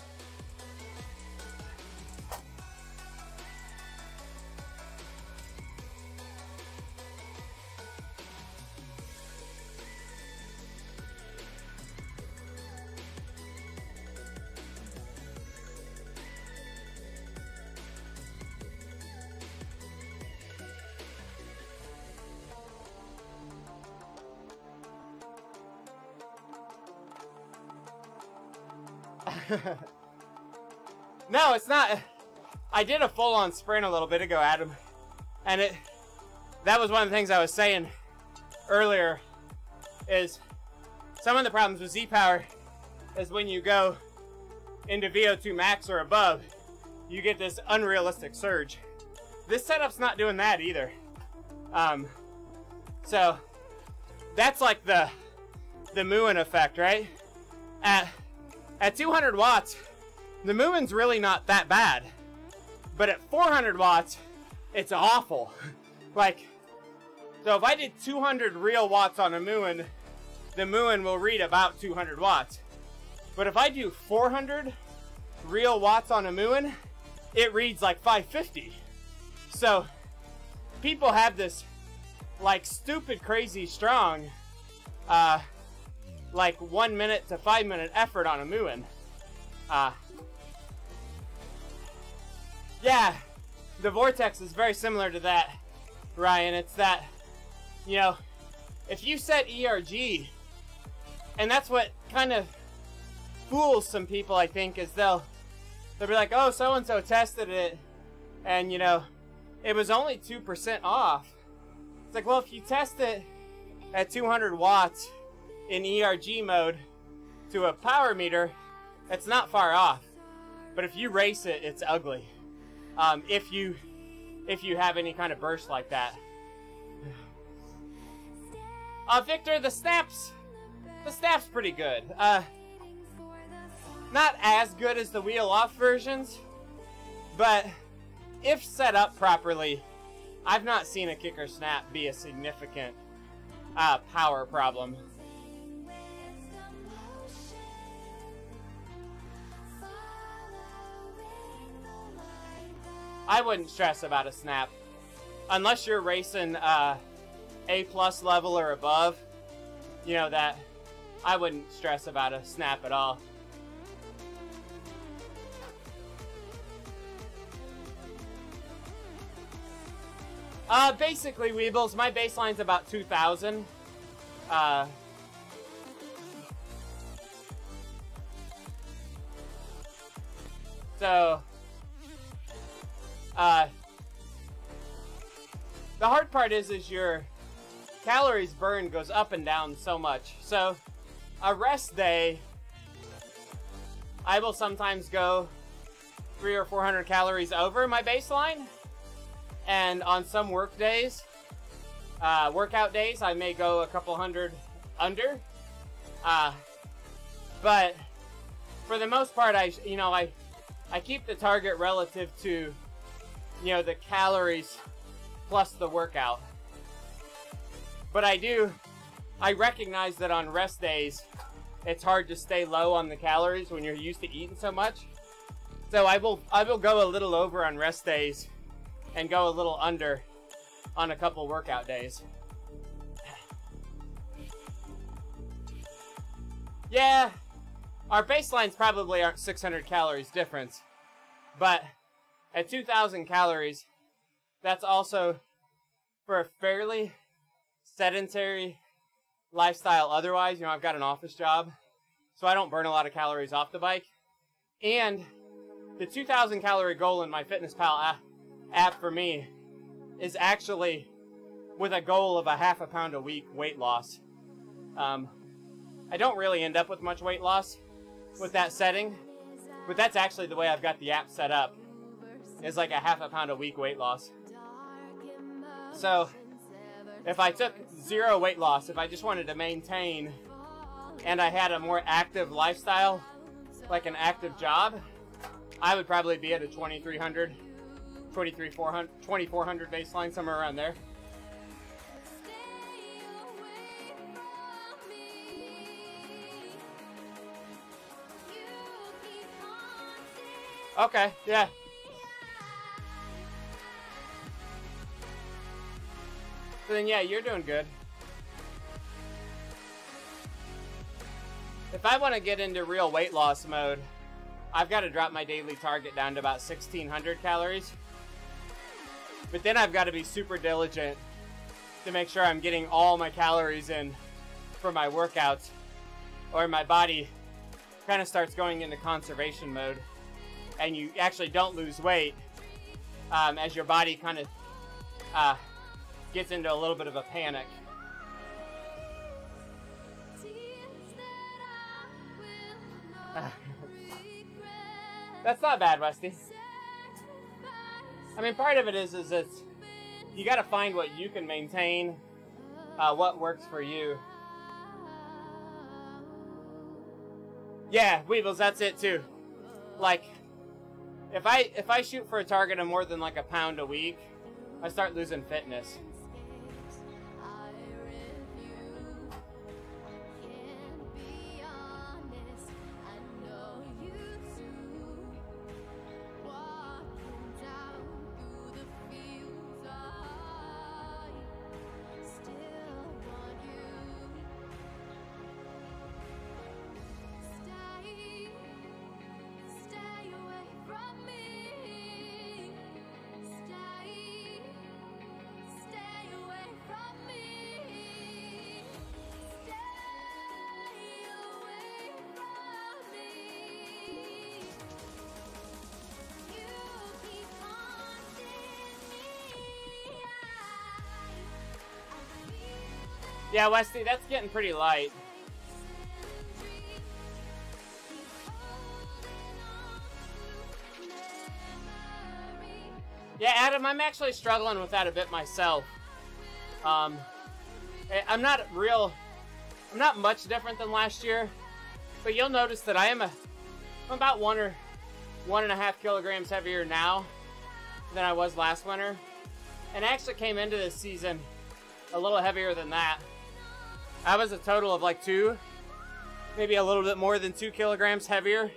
Speaker 3: No, it's not. I did a full-on sprint a little bit ago, Adam, and that was one of the things I was saying earlier, is some of the problems with Zpower is when you go into VO2 max or above, you get this unrealistic surge. This setup's not doing that either. So that's like the Mooin effect, right? At 200 watts, the Mooin's really not that bad. But at 400 watts, it's awful. Like, so if I did 200 real watts on a Mooin, the Mooin will read about 200 watts. But if I do 400 real watts on a Mooin, it reads like 550. So people have this like stupid crazy strong like 1 minute to 5 minute effort on a Mooin. Yeah, the Vortex is very similar to that, Ryan. It's that, you know, if you set ERG, and that's what kind of fools some people, I think, is they'll be like, oh, so-and-so tested it, and, you know, it was only 2% off. It's like, well, if you test it at 200 watts in ERG mode to a power meter, it's not far off. But if you race it, it's ugly. If you have any kind of burst like that. Victor, the snap's pretty good. Not as good as the wheel off versions, but if set up properly, I've not seen a kicker snap be a significant power problem. I wouldn't stress about a snap. Unless you're racing A+ level or above, you know, that I wouldn't stress about a snap at all. Basically, Weebles, my baseline's about 2,000. So, the hard part is your calories burned goes up and down so much. So, a rest day, I will sometimes go 300 or 400 calories over my baseline. And on some workout days, I may go a couple hundred under. But for the most part, I keep the target relative to, you know, the calories plus the workout. But I recognize that on rest days, it's hard to stay low on the calories when you're used to eating so much. So I will go a little over on rest days and go a little under on a couple workout days. Yeah, our baselines probably aren't 600 calories difference, but at 2,000 calories, that's also for a fairly sedentary lifestyle otherwise. You know, I've got an office job, so I don't burn a lot of calories off the bike. And the 2,000 calorie goal in my FitnessPal app for me is actually with a goal of a half a pound a week weight loss. I don't really end up with much weight loss with that setting, but that's actually the way I've got the app set up, is like a half a pound a week weight loss. So if I took zero weight loss, if I just wanted to maintain and I had a more active lifestyle, like an active job, I would probably be at a 2,400 baseline, somewhere around there. Okay, yeah. So then, yeah, you're doing good. If I want to get into real weight loss mode, I've got to drop my daily target down to about 1,600 calories. But then I've got to be super diligent to make sure I'm getting all my calories in for my workouts, or my body kind of starts going into conservation mode, and you actually don't lose weight as your body kind of gets into a little bit of a panic. That's not bad, Westy. I mean, part of it is it's, you got to find what you can maintain, what works for you. Yeah, Weebles, that's it too. Like, if I shoot for a target of more than like a pound a week, I start losing fitness. Yeah, Westy, that's getting pretty light. Yeah, Adam, I'm actually struggling with that a bit myself. I'm not much different than last year, but you'll notice that I'm about 1.5 kilograms heavier now than I was last winter, and I actually came into this season a little heavier than that. I was a total of like maybe a little bit more than 2 kilograms heavier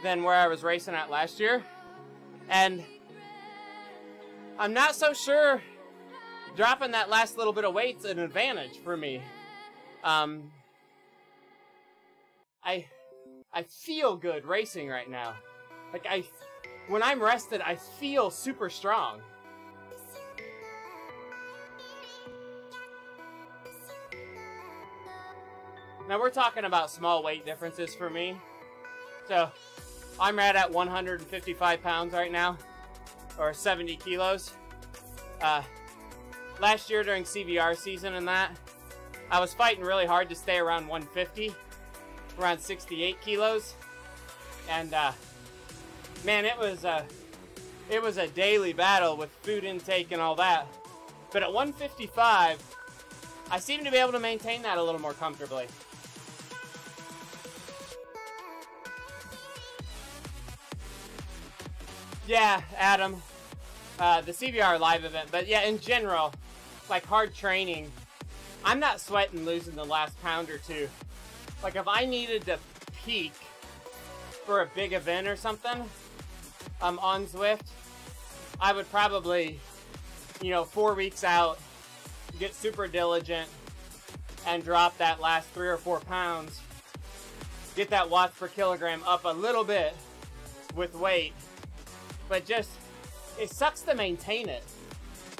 Speaker 3: than where I was racing at last year. And I'm not so sure dropping that last little bit of weight's an advantage for me. I feel good racing right now. Like when I'm rested, I feel super strong. Now we're talking about small weight differences for me. So I'm right at 155 pounds right now, or 70 kilos. Last year during CVR season and that, I was fighting really hard to stay around 150, around 68 kilos. And man, it was a daily battle with food intake and all that. But at 155, I seem to be able to maintain that a little more comfortably. Yeah, Adam, the CVR live event, but yeah, in general, like hard training, I'm not sweating losing the last pound or two. Like if I needed to peak for a big event or something, on Zwift, I would probably, 4 weeks out, get super diligent and drop that last 3 or 4 pounds get that watts per kilogram up a little bit with weight, but just, it sucks to maintain it.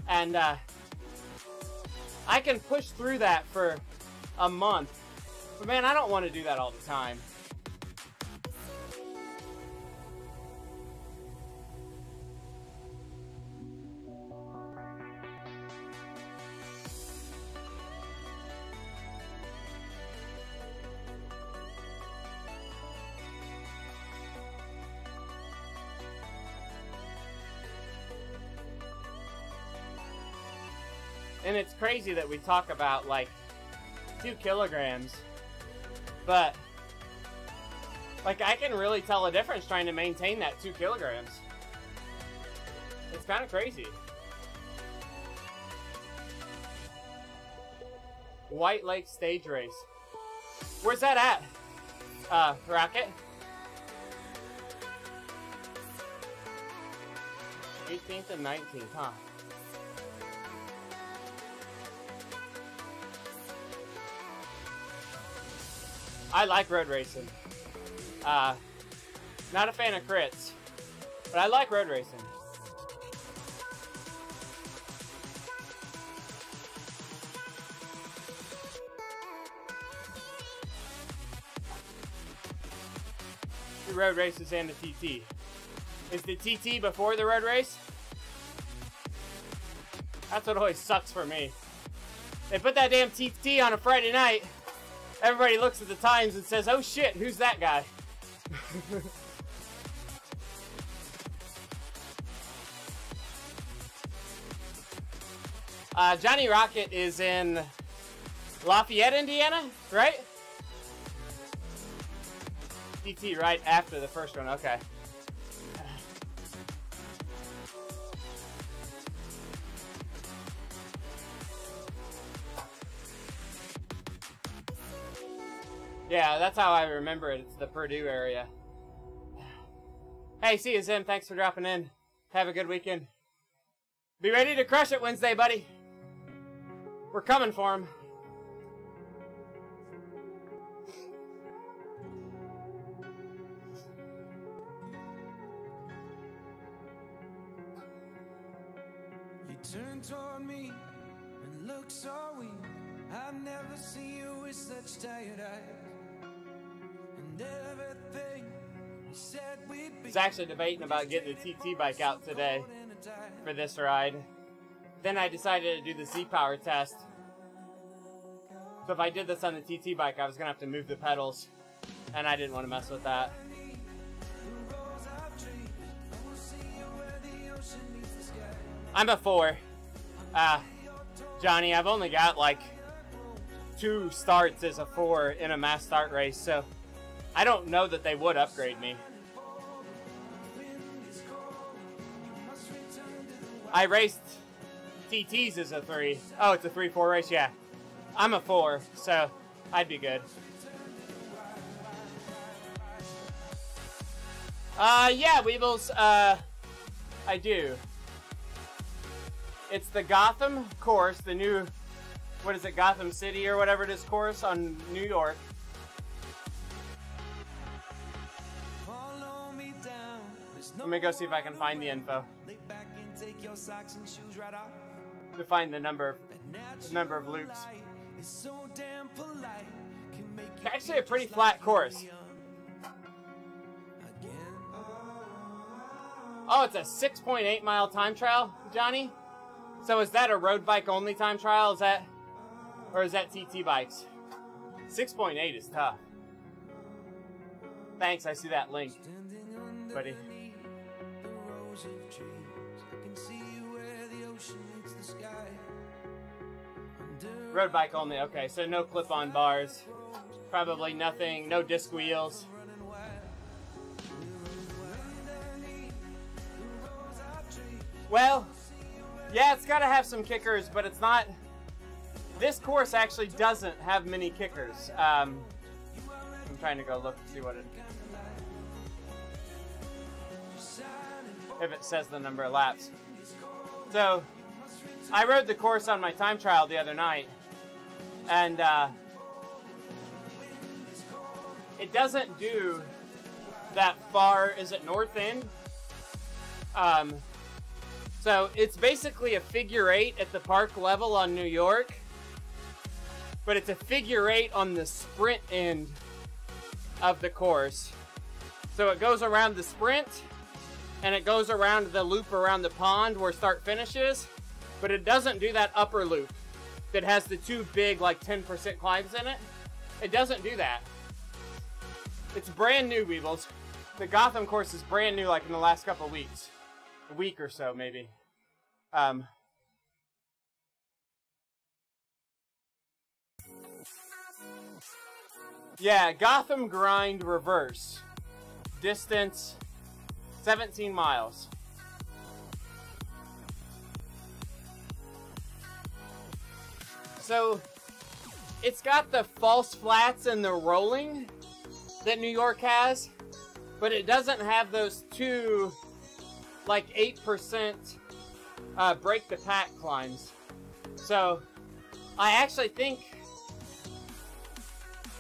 Speaker 3: And I can push through that for a month, but man, I don't want to do that all the time. And it's crazy that we talk about like 2 kilograms, but like I can really tell a difference trying to maintain that 2 kilograms. It's kind of crazy. White Lake stage race. Where's that at? Rocket? 18th and 19th, huh? I like road racing. Not a fan of crits, but I like road racing. The road races and the TT. Is the TT before the road race? That's what always sucks for me. They put that damn TT on a Friday night. Everybody looks at the times and says, oh shit, who's that guy? Johnny Rocket is in Lafayette, Indiana, right? TT right after the first one, okay. Yeah, that's how I remember it. It's the Purdue area. Hey, see you, Zim. Thanks for dropping in. Have a good weekend. Be ready to crush it Wednesday, buddy. We're coming for him.
Speaker 2: You turn toward me and look so weak. I've never seen you with such tired eyes. And everything you said we'd be.
Speaker 3: I was actually debating about getting the TT bike out today for this ride. Then I decided to do the Zpower test. So if I did this on the TT bike, I was going to have to move the pedals. And I didn't want to mess with that. I'm a 4. Johnny, I've only got like 2 starts as a 4 in a mass start race, so I don't know that they would upgrade me. I raced TTs as a 3. Oh, it's a 3-4 race, yeah. I'm a 4, so I'd be good. Yeah, Weebles, I do. It's the Gotham course, the new, what is it, Gotham City or whatever it is course on New York. Let me go see if I can find the info. To find the number of loops. It's actually a pretty flat course. Oh, it's a 6.8 mile time trial, Johnny? So is that a road bike only time trial? Is that, or is that TT bikes? 6.8 is tough. Thanks, I see that link, buddy. Road bike only, okay, so no clip-on bars. Probably nothing, no disc wheels. Well, yeah, it's got to have some kickers, but it's not... This course actually doesn't have many kickers. I'm trying to go look and see what it... if it says the number of laps. So, I rode the course on my time trial the other night, and it doesn't do that far. Is it north end? So it's basically a figure 8 at the park level on New York, but it's a figure 8 on the sprint end of the course. So it goes around the sprint, and it goes around the loop around the pond where start finishes, but it doesn't do that upper loop that has the two big, like 10% climbs in it. It doesn't do that. It's brand new, Weebles. The Gotham course is brand new, like in the last couple of weeks. A week or so, maybe. Yeah, Gotham grind reverse. Distance, 17 miles. So, it's got the false flats and the rolling that New York has, but it doesn't have those two, like 8% break the pack climbs. So, I actually think,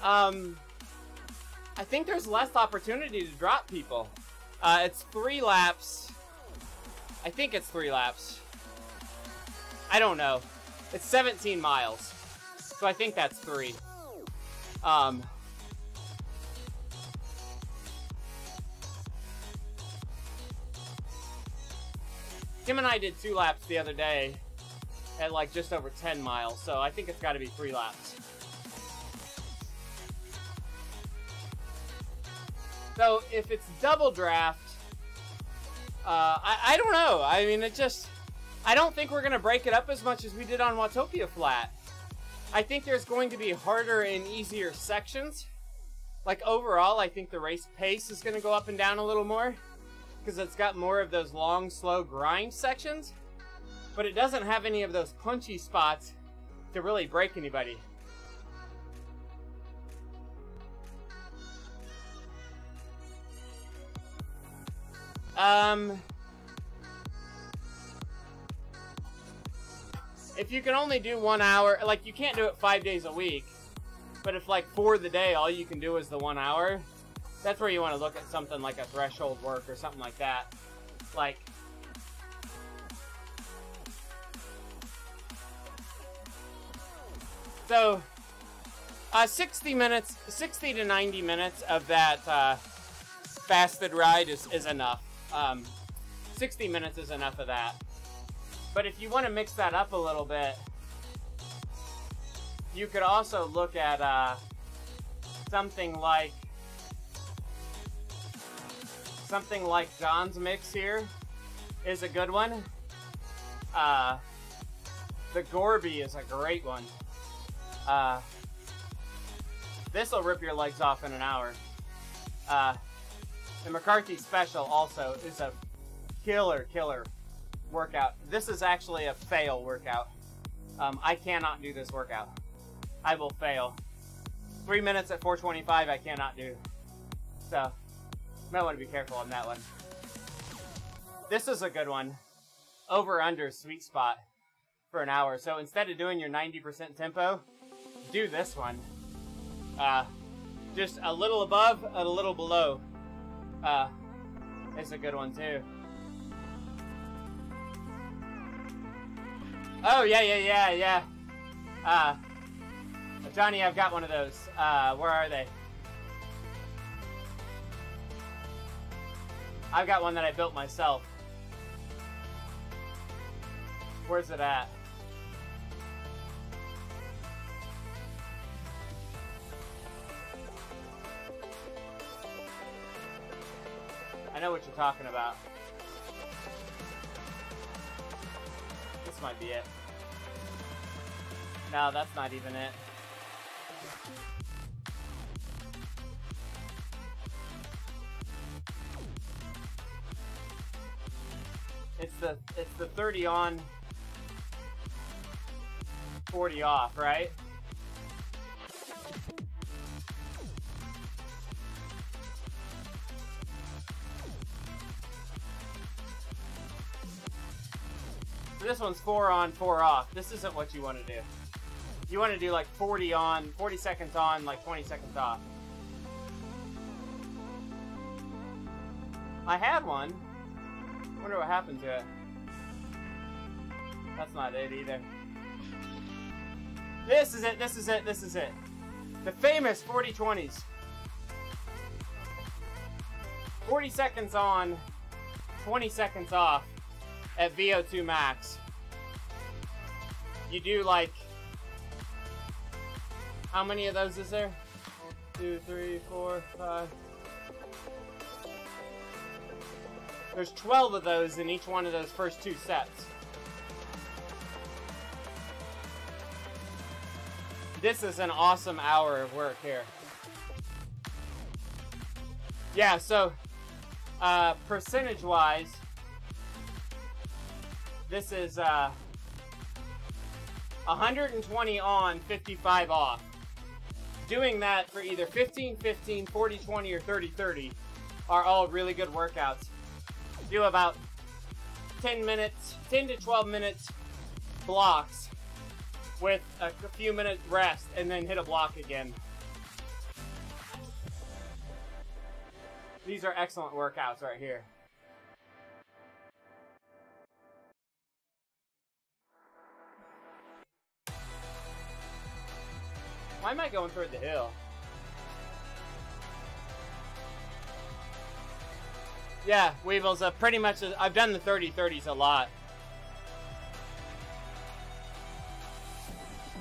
Speaker 3: I think there's less opportunity to drop people. It's 3 laps. I think it's 3 laps. I don't know. It's 17 miles. So I think that's 3. Tim and I did 2 laps the other day at like just over 10 miles. So I think it's got to be 3 laps. So if it's double draft, I don't know. I mean, it just, I don't think we're going to break it up as much as we did on Watopia Flat. I think there's going to be harder and easier sections. Like overall, I think the race pace is going to go up and down a little more because it's got more of those long, slow grind sections. But it doesn't have any of those punchy spots to really break anybody. If you can only do 1 hour, like you can't do it 5 days a week, but if like for the day all you can do is the 1 hour, that's where you want to look at something like a threshold work or something like that. Like, so 60 to 90 minutes of that fasted ride is enough. 60 minutes is enough of that. But if you want to mix that up a little bit, you could also look at something like John's mix here is a good one. The Gorby is a great one. This will rip your legs off in an hour. The McCarthy Special also is a killer workout. This is actually a fail workout. I cannot do this workout. I will fail. 3 minutes at 425 I cannot do. So, you might want to be careful on that one. This is a good one. Over under sweet spot for an hour. So instead of doing your 90% tempo, do this one. Just a little above and a little below. It's a good one too. Oh, yeah. Johnny, I've got one of those. Where are they? I've got one that I built myself. Where's it at? I know what you're talking about. This might be it. No, that's not even it. It's the 30 on, 40 off, right? So this one's 4 on, 4 off. This isn't what you want to do. You want to do like 40 on, 40 seconds on, like 20 seconds off. I had one. Wonder what happened to it. That's not it either. This is it, this is it, this is it. The famous 40/20s. 40 seconds on, 20 seconds off at VO2 max. You do like, how many of those is there? 1, 2, 3, 4, 5. There's 12 of those in each one of those first 2 sets. This is an awesome hour of work here. Yeah, so percentage-wise, this is 120 on, 55 off. Doing that for either 15-15, 40-20, or 30-30 are all really good workouts. Do about 10 to 12 minutes blocks with a few minutes rest, and then hit a block again. These are excellent workouts right here. Why am I going toward the hill? Yeah, Weevils, pretty much, I've done the 30/30s a lot.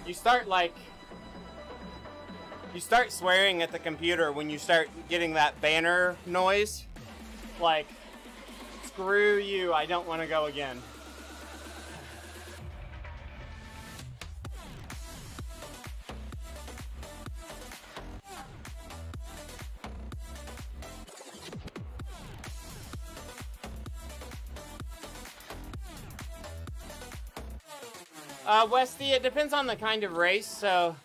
Speaker 3: You start swearing at the computer when you start getting that banner noise. Like, screw you, I don't want to go again. Westy, it depends on the kind of race, so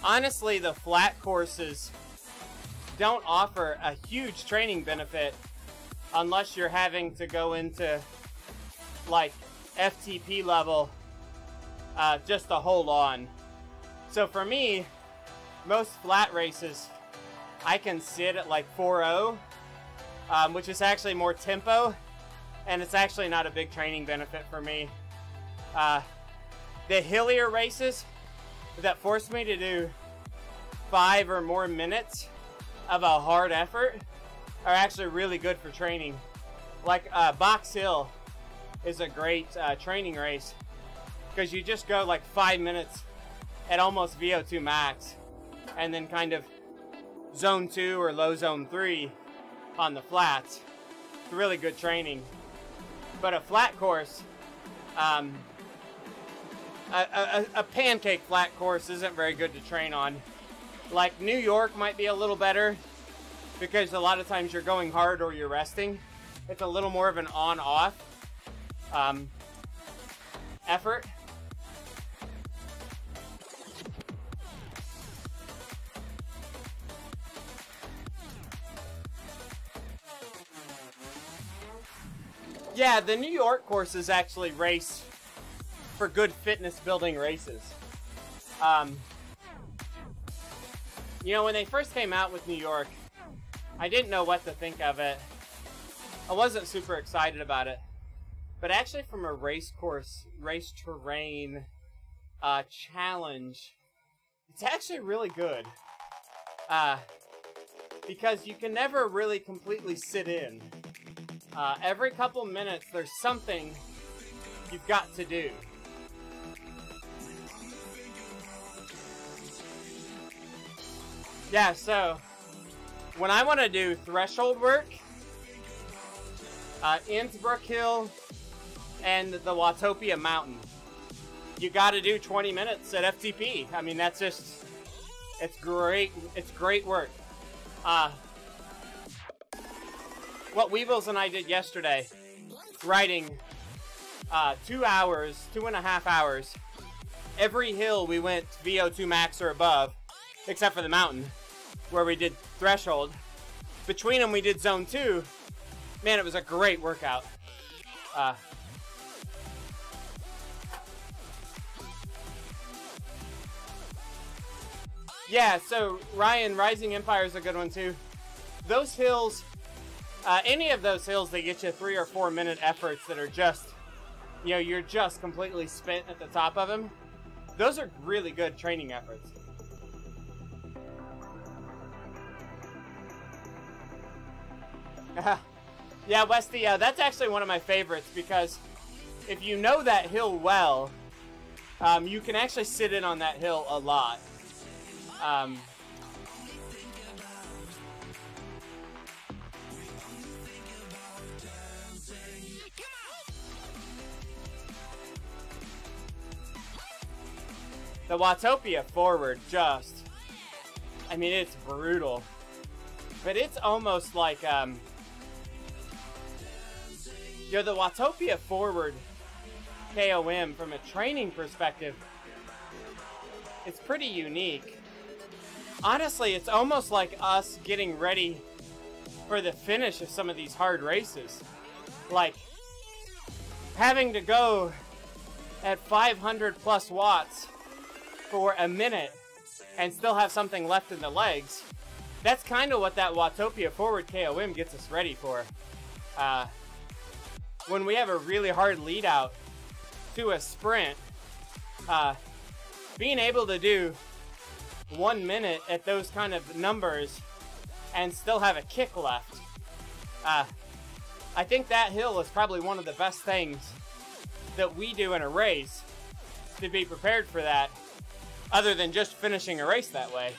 Speaker 3: honestly, the flat courses don't offer a huge training benefit unless you're having to go into like FTP level just to hold on. So for me, most flat races, I can sit at like 4.0, which is actually more tempo, and it's actually not a big training benefit for me. The hillier races that force me to do 5 or more minutes of a hard effort are actually really good for training. Like Box Hill is a great training race because you just go like 5 minutes at almost VO2 max and then kind of zone 2 or low zone 3 on the flats. It's really good training. But a flat course, a pancake flat course isn't very good to train on. Like New York might be a little better because a lot of times you're going hard or you're resting. It's a little more of an on-off effort. Yeah, the New York courses actually race for good fitness building races. You know, when they first came out with New York, I didn't know what to think of it. I wasn't super excited about it. But actually from a race course, race terrain challenge, it's actually really good. Because you can never really completely sit in. Every couple minutes, there's something you've got to do. Yeah, so when I want to do threshold work, Innsbruck Hill and the Watopia Mountain, you got to do 20 minutes at FTP. I mean, that's just, it's great. It's great work. What Weevils and I did yesterday, riding 2 hours, 2.5 hours. Every hill we went VO2 max or above, except for the mountain, where we did threshold. Between them, we did zone 2. Man, it was a great workout. Yeah, so Ryan, Rising Empire is a good one too. those hills, any of those hills, they get you 3 or 4 minute efforts that are just, you know, you're just completely spent at the top of them. Those are really good training efforts. Yeah, Westy, that's actually one of my favorites because if you know that hill well, you can actually sit in on that hill a lot. The Watopia forward just, I mean, it's brutal. But it's almost like, you know, the Watopia forward KOM from a training perspective, it's pretty unique. Honestly, it's almost like us getting ready for the finish of some of these hard races. Like, having to go at 500 plus watts for a minute and still have something left in the legs. That's kind of what that Watopia forward KOM gets us ready for. When we have a really hard lead out to a sprint, being able to do 1 minute at those kind of numbers and still have a kick left, I think that hill is probably one of the best things that we do in a race to be prepared for that, other than just finishing a race that way.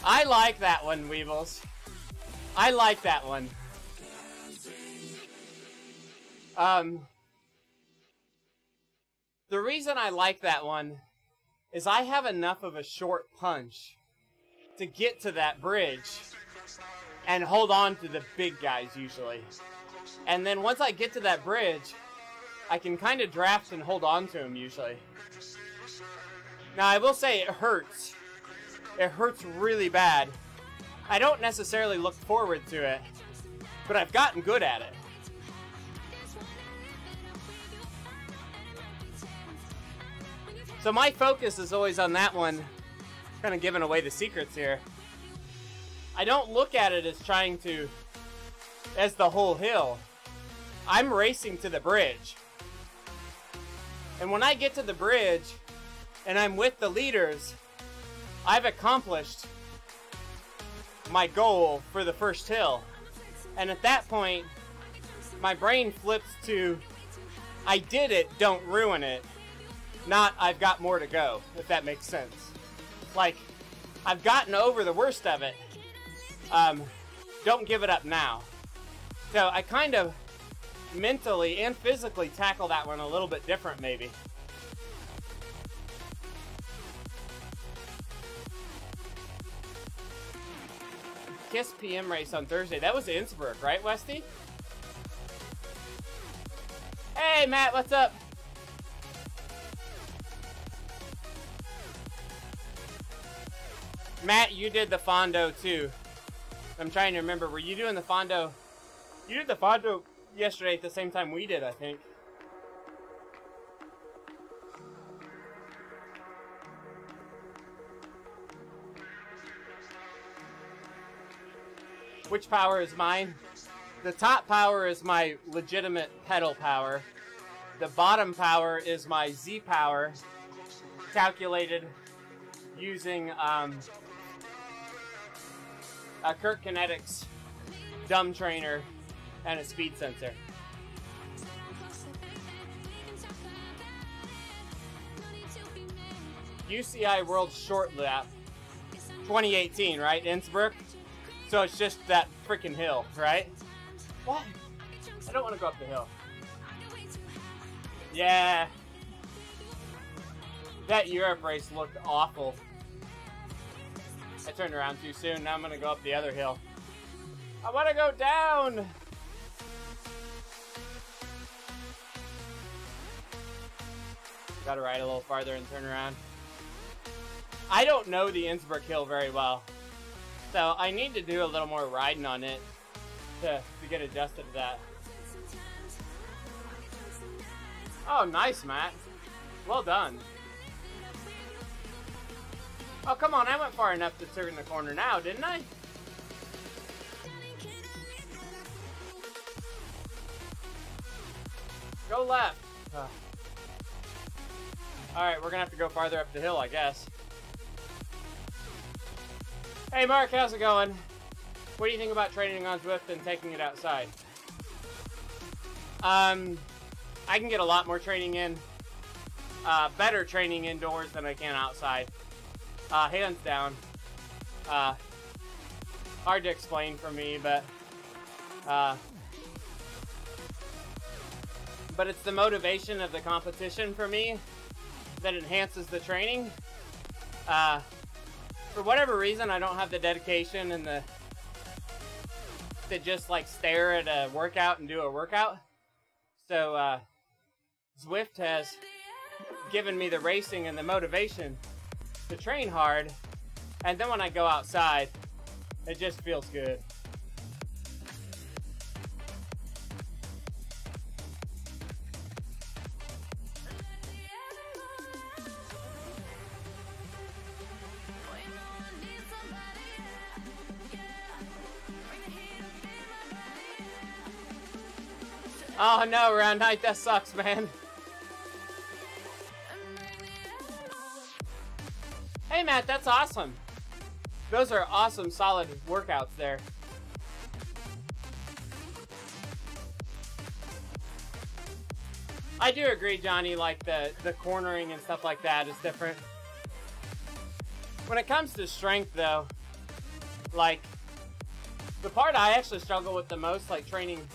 Speaker 3: I like that one, Weebles. I like that one. The reason I like that one is I have enough of a short punch to get to that bridge and hold on to the big guys usually. And then once I get to that bridge, I can kind of draft and hold on to them usually. Now I will say it hurts. It hurts really bad. I don't necessarily look forward to it, but I've gotten good at it. So my focus is always on that one, kind of giving away the secrets here. I don't look at it as the whole hill. I'm racing to the bridge. And when I get to the bridge and I'm with the leaders, I've accomplished my goal for the first hill. And at that point, my brain flips to, I did it, don't ruin it. Not, I've got more to go, if that makes sense. Like, I've gotten over the worst of it. Don't give it up now. So I kind of mentally and physically tackle that one a little bit different, maybe. KISS PM race on Thursday. That was Innsbruck, right, Westy? Hey, Matt, what's up? Matt, you did the Fondo too. I'm trying to remember. Were you doing the Fondo? You did the Fondo yesterday at the same time we did, I think. Which power is mine? The top power is my legitimate pedal power. The bottom power is my Zpower, calculated using a Kurt Kinetics dumb trainer and a speed sensor. UCI World Short Lap 2018, right? Innsbruck. So it's just that freaking hill, right? What? I don't want to go up the hill. Yeah. That Europe race looked awful. I turned around too soon. Now I'm going to go up the other hill. I want to go down. Got to ride a little farther and turn around. I don't know the Innsbruck hill very well. So I need to do a little more riding on it to get adjusted to that. Oh, nice, Matt. Well done. Oh, come on. I went far enough to turn the corner now, didn't I? Go left. Alright, we're gonna have to go farther up the hill, I guess. Hey, Mark, how's it going? What do you think about training on Zwift and taking it outside? I can get a lot more training in. Better training indoors than I can outside. Hands down. Hard to explain for me, but it's the motivation of the competition for me that enhances the training. For whatever reason, I don't have the dedication and to just like stare at a workout and do a workout. So Zwift has given me the racing and the motivation to train hard, and then when I go outside, it just feels good. Oh no, round night, that sucks, man. Hey Matt, that's awesome. Those are awesome, solid workouts there. I do agree, Johnny, like the cornering and stuff like that is different. When it comes to strength though, like the part I actually struggle with the most, like training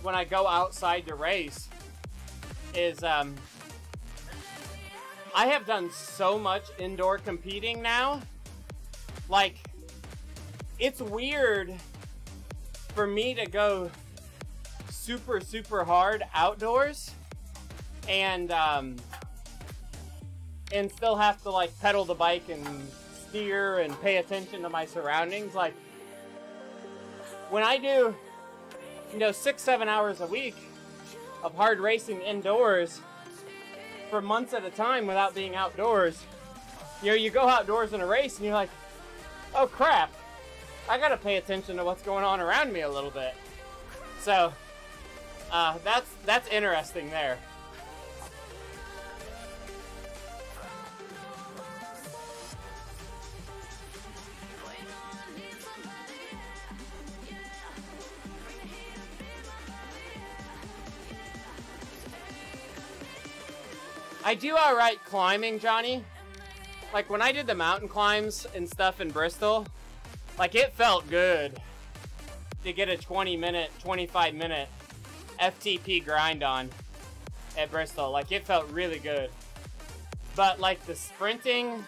Speaker 3: when I go outside to race, is I have done so much indoor competing now. Like, it's weird for me to go super, super hard outdoors and still have to like pedal the bike and steer and pay attention to my surroundings. Like, when I do, 6-7 hours a week of hard racing indoors for months at a time without being outdoors, you go outdoors in a race and you're like, oh crap, I gotta pay attention to what's going on around me a little bit. So that's interesting there. I do alright climbing, Johnny. Like when I did the mountain climbs and stuff in Bristol, like it felt good to get a 20-minute, 25-minute FTP grind on at Bristol. Like it felt really good. But like the sprinting,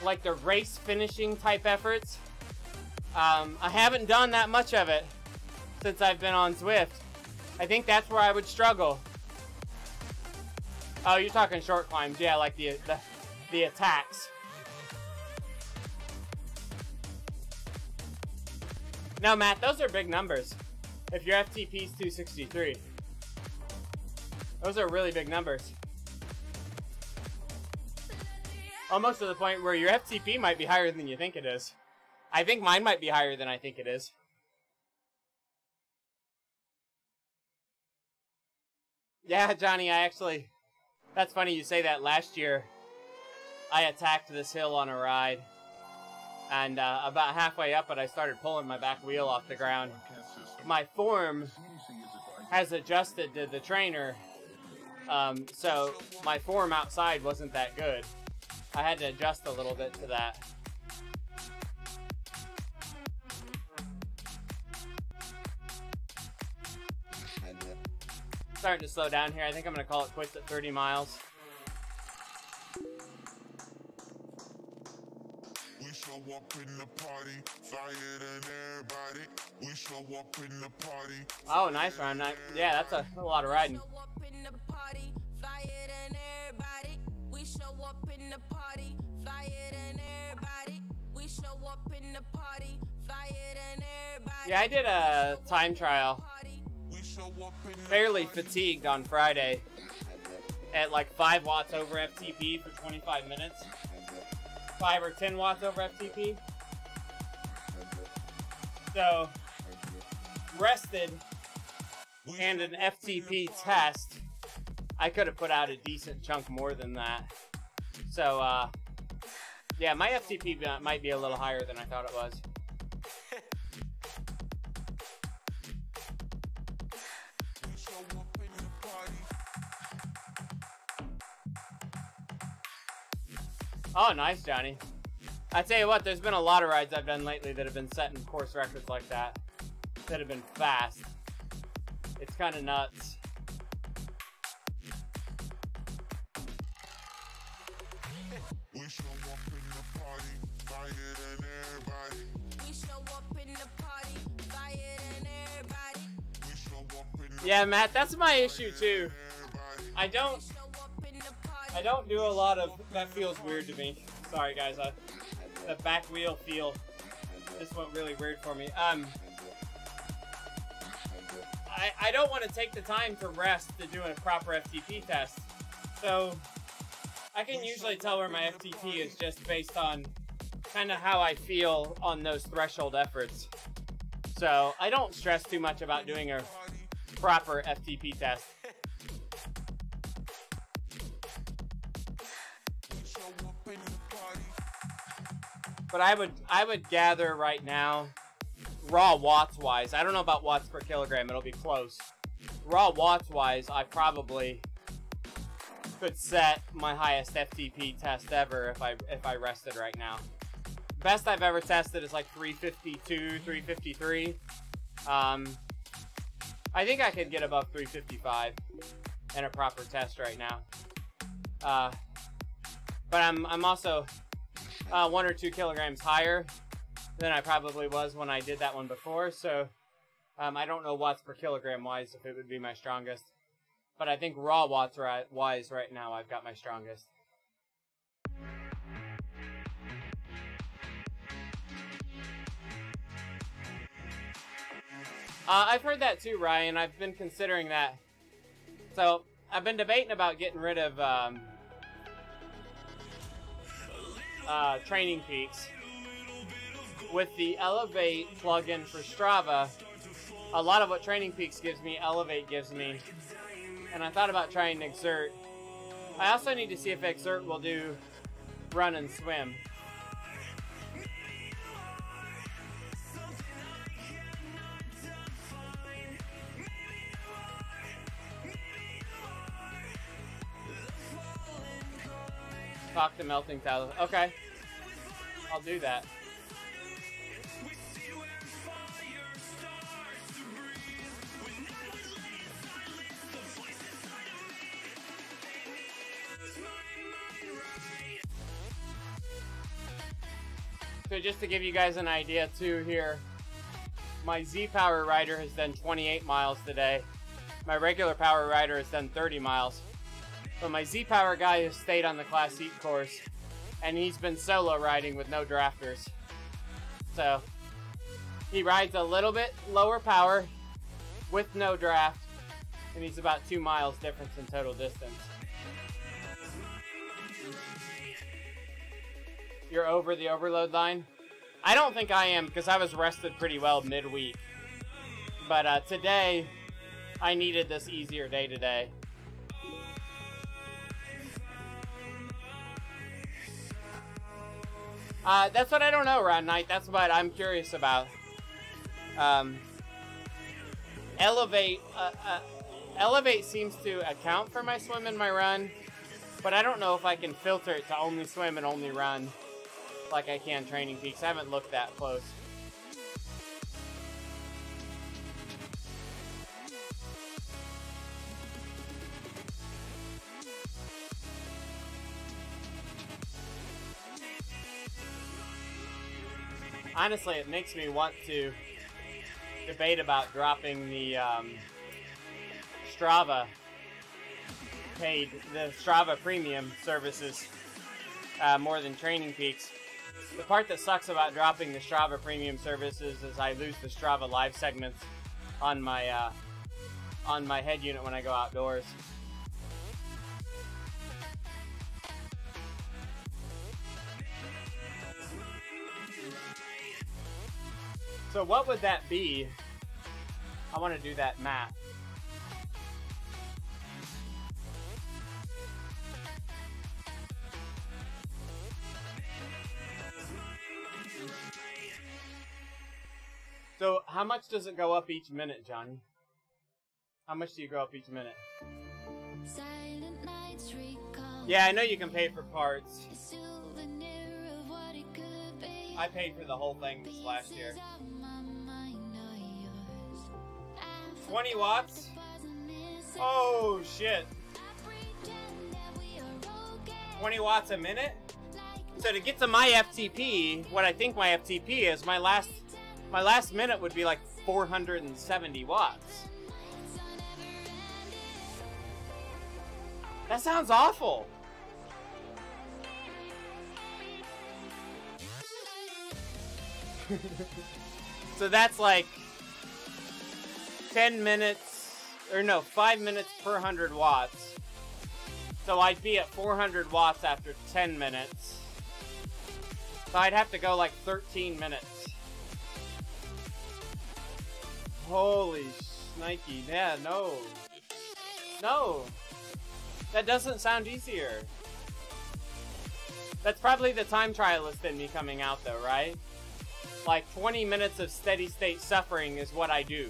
Speaker 3: like the race finishing type efforts, I haven't done that much of it since I've been on Zwift. I think that's where I would struggle. Oh, you're talking short climbs, yeah, like the attacks. No, Matt, those are big numbers. If your FTP is 263, those are really big numbers. Almost to the point where your FTP might be higher than you think it is. I think mine might be higher than I think it is. Yeah, Johnny, that's funny you say that. Last year, I attacked this hill on a ride, and about halfway up it, I started pulling my back wheel off the ground. My form has adjusted to the trainer, so my form outside wasn't that good. I had to adjust a little bit to that. Starting to slow down here. I think I'm going to call it quits at 30 miles.
Speaker 2: We show up in the party, flyer than everybody. We show up in the party.
Speaker 3: Oh, nice round. Yeah, that's a lot of riding. Yeah, I did a time trial. Fairly fatigued on Friday, at like 5 watts over FTP for 25 minutes. 5 or 10 watts over FTP. So, rested and an FTP test, I could have put out a decent chunk more than that. So, yeah, my FTP might be a little higher than I thought it was. Oh, nice, Johnny. I tell you what, there's been a lot of rides I've done lately that have been setting course records like that have been fast. It's kind of nuts.
Speaker 2: We show up in the party, fire than everybody. We show up in the party, fire than everybody. We show up in the
Speaker 3: Yeah, Matt, that's my issue too. I don't do a lot of, that feels weird to me. Sorry guys, the back wheel feel just went really weird for me. I don't want to take the time to rest to do a proper FTP test. So I can usually tell where my FTP is just based on kind of how I feel on those threshold efforts. So I don't stress too much about doing a proper FTP test. But I would gather right now, raw watts wise, I don't know about watts per kilogram, it'll be close. Raw watts wise, I probably could set my highest FTP test ever if I rested right now. Best I've ever tested is like 352, 353. I think I could get above 355 in a proper test right now. But I'm also 1 or 2 kilograms higher than I probably was when I did that one before, so I don't know watts per kilogram wise if it would be my strongest. But I think raw watts wise right now I've got my strongest. I've heard that too, Ryan. I've been considering that. So I've been debating about getting rid of Training Peaks. With the Elevate plugin for Strava, a lot of what Training Peaks gives me, Elevate gives me. And I thought about trying Exert. I also need to see if Exert will do run and swim. Talk to Melting Towel. Okay. I'll do that. So just to give you guys an idea too here, my Zpower rider has done 28 miles today. My regular power rider has done 30 miles. But my Zpower guy has stayed on the Class Seat course, and he's been solo riding with no drafters. So he rides a little bit lower power with no draft, and he's about 2 miles difference in total distance. You're over the overload line? I don't think I am, because I was rested pretty well midweek. But today, I needed this easier day today. That's what I don't know, Ron Knight. That's what I'm curious about. Elevate seems to account for my swim and my run, but I don't know if I can filter it to only swim and only run like I can Training Peaks. I haven't looked that close. Honestly, it makes me want to debate about dropping the Strava premium services more than Training Peaks. The part that sucks about dropping the Strava premium services is I lose the Strava live segments on my head unit when I go outdoors. So what would that be? I want to do that math. So how much does it go up each minute, Johnny? How much do you go up each minute? Yeah, I know you can pay for parts. I paid for the whole thing this last year. 20 watts? Oh, shit. 20 watts a minute? So to get to my FTP, what I think my FTP is, my last minute would be like 470 watts. That sounds awful. So that's like 10 minutes, or no, 5 minutes per 100 watts. So I'd be at 400 watts after 10 minutes. So I'd have to go like 13 minutes. Holy shnikey, yeah, no. No. That doesn't sound easier. That's probably the time trialist in me coming out though, right? Like 20 minutes of steady state suffering is what I do.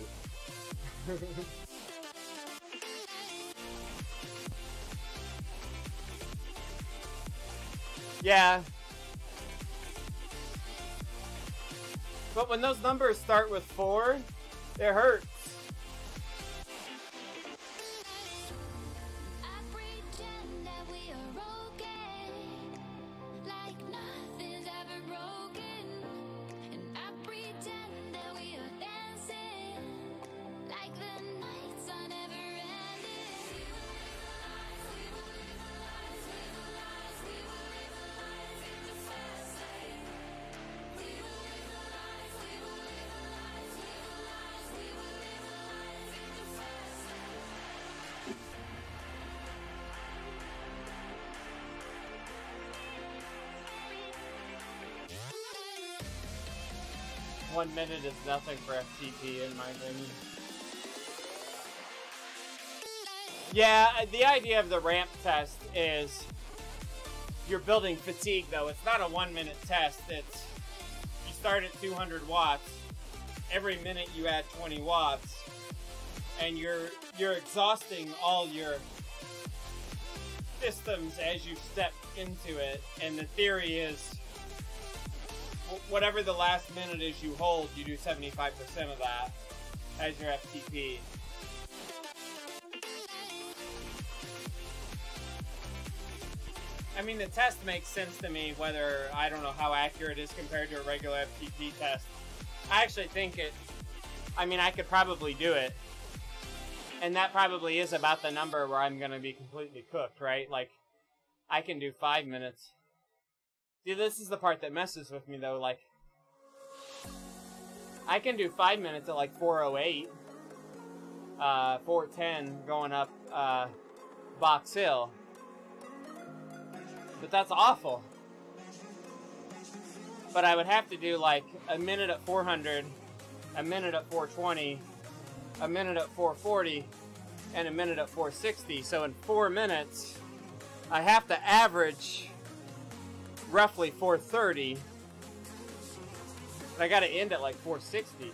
Speaker 3: Yeah. But when those numbers start with 4, it hurts. One minute is nothing for FTP in my opinion. Yeah, the idea of the ramp test is you're building fatigue though. It's not a 1 minute test. It's you start at 200 watts. Every minute you add 20 watts and you're exhausting all your systems as you step into it. And the theory is whatever the last minute is you hold, you do 75% of that as your FTP. I mean, the test makes sense to me, whether, I don't know how accurate it is compared to a regular FTP test. I actually think I could probably do it. And that probably is about the number where I'm going to be completely cooked, right? Like, I can do 5 minutes. See, this is the part that messes with me, though. Like, I can do 5 minutes at, like, 408. 410 going up, Box Hill. But that's awful. But I would have to do, like, a minute at 400, a minute at 420, a minute at 440, and a minute at 460. So in 4 minutes, I have to average roughly 430. But I gotta end at like 460.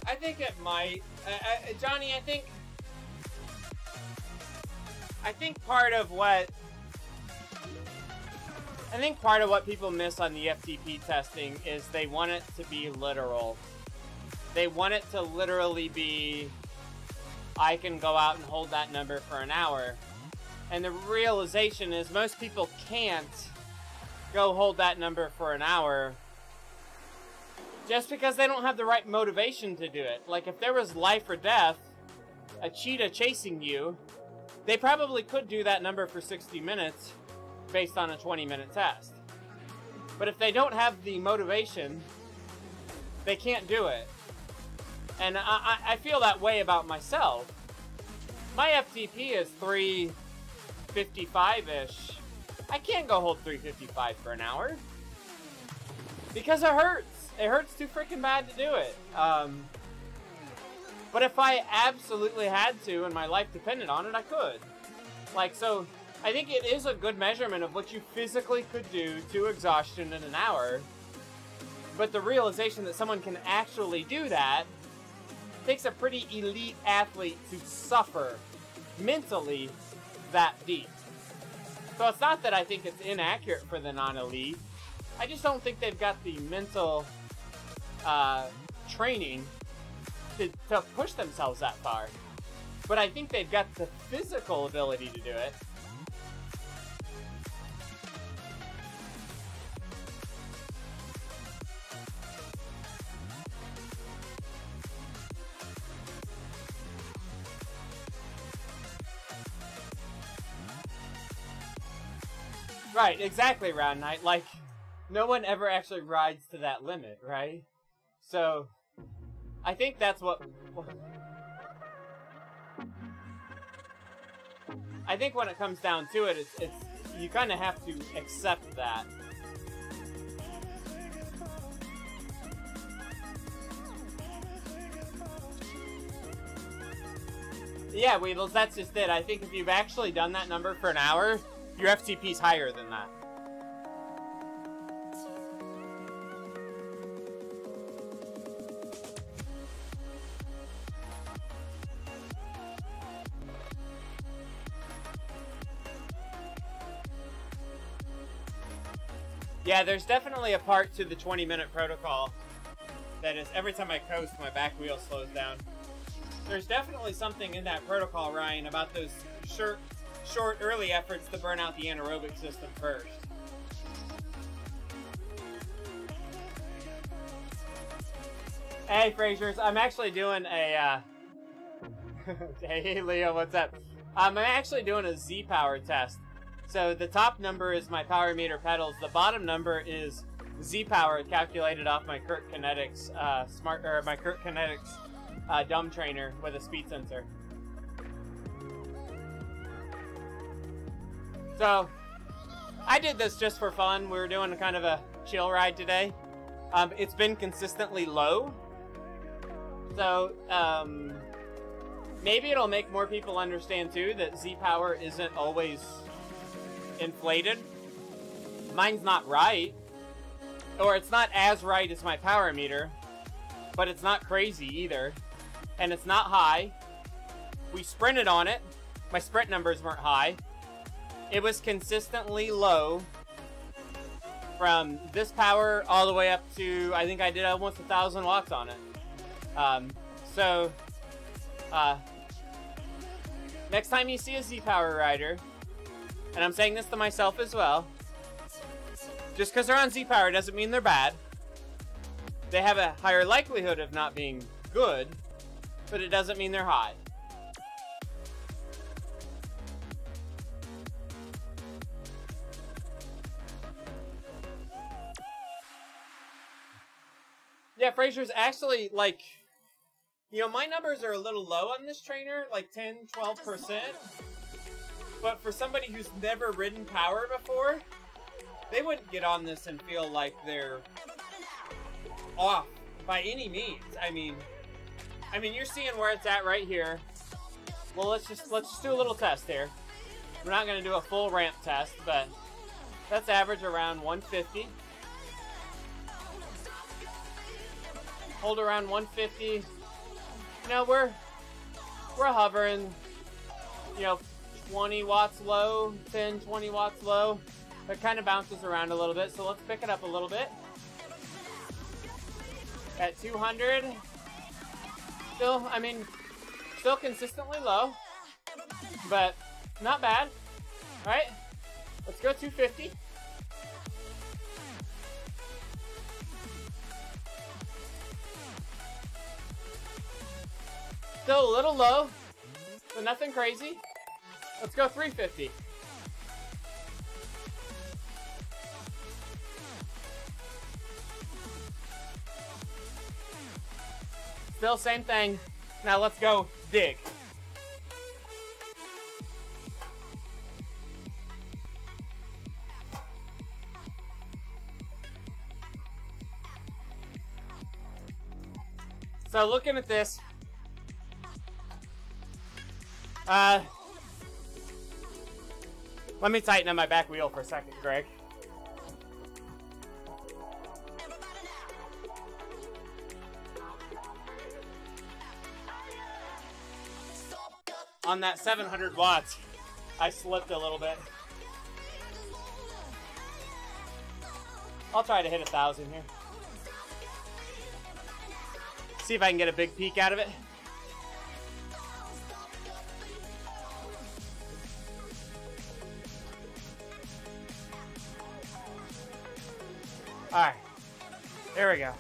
Speaker 3: I think it might. Johnny, I think part of what people miss on the FTP testing is they want it to be literal. They want it to literally be, I can go out and hold that number for an hour. And the realization is most people can't go hold that number for an hour just because they don't have the right motivation to do it. Like, if there was life or death, a cheetah chasing you, they probably could do that number for 60 minutes based on a 20-minute test. But if they don't have the motivation, they can't do it. And I feel that way about myself. My FTP is 355-ish. I can't go hold 355 for an hour. Because it hurts. It hurts too freaking bad to do it. But if I absolutely had to and my life depended on it, I could. Like, so I think it is a good measurement of what you physically could do to exhaustion in an hour. But the realization that someone can actually do that takes a pretty elite athlete to suffer mentally that deep. So it's not that I think it's inaccurate for the non-elite. I just don't think they've got the mental training to push themselves that far. But I think they've got the physical ability to do it. Right, exactly, Round Night. Like, no one ever actually rides to that limit, right? So, I think that's what... I think when it comes down to it, it's you kind of have to accept that. Yeah, Weedles, that's just it. I think if you've actually done that number for an hour, your FTP's higher than that. Yeah, there's definitely a part to the 20-minute protocol that is every time I coast, my back wheel slows down. There's definitely something in that protocol, Ryan, about those short, early efforts to burn out the anaerobic system first. Hey, Frasers, I'm actually doing a, Hey, Leo, what's up? I'm actually doing a Zpower test. So the top number is my power meter pedals. The bottom number is Zpower calculated off my Kurt Kinetics dumb trainer with a speed sensor. So I did this just for fun. We were doing kind of a chill ride today. It's been consistently low. So maybe it'll make more people understand too that Zpower isn't always inflated. Mine's not right, or it's not as right as my power meter, but it's not crazy either, and it's not high. We sprinted on it. My sprint numbers weren't high. It was consistently low from this power all the way up to, I think I did almost 1,000 watts on it. Next time you see a Zpower rider, and I'm saying this to myself as well, just because they're on Zpower doesn't mean they're bad. They have a higher likelihood of not being good, but it doesn't mean they're high. Yeah, Fraser's actually, like, you know, my numbers are a little low on this trainer, like 10, 12%. But for somebody who's never ridden power before, they wouldn't get on this and feel like they're off by any means. I mean, you're seeing where it's at right here. Well, let's just do a little test here. We're not going to do a full ramp test, but that's average around 150. Hold around 150. You know, we're hovering, you know, 20 watts low, 10, 20 watts low. It kind of bounces around a little bit, so let's pick it up a little bit. At 200, still, I mean, still consistently low, but not bad. All right, let's go 250. Still a little low, but nothing crazy. Let's go 350. Still same thing. Now let's go dig. So looking at this, let me tighten up my back wheel for a second, Greg. On that 700 watts, I slipped a little bit. I'll try to hit 1,000 here. See if I can get a big peek out of it. All right, there we go.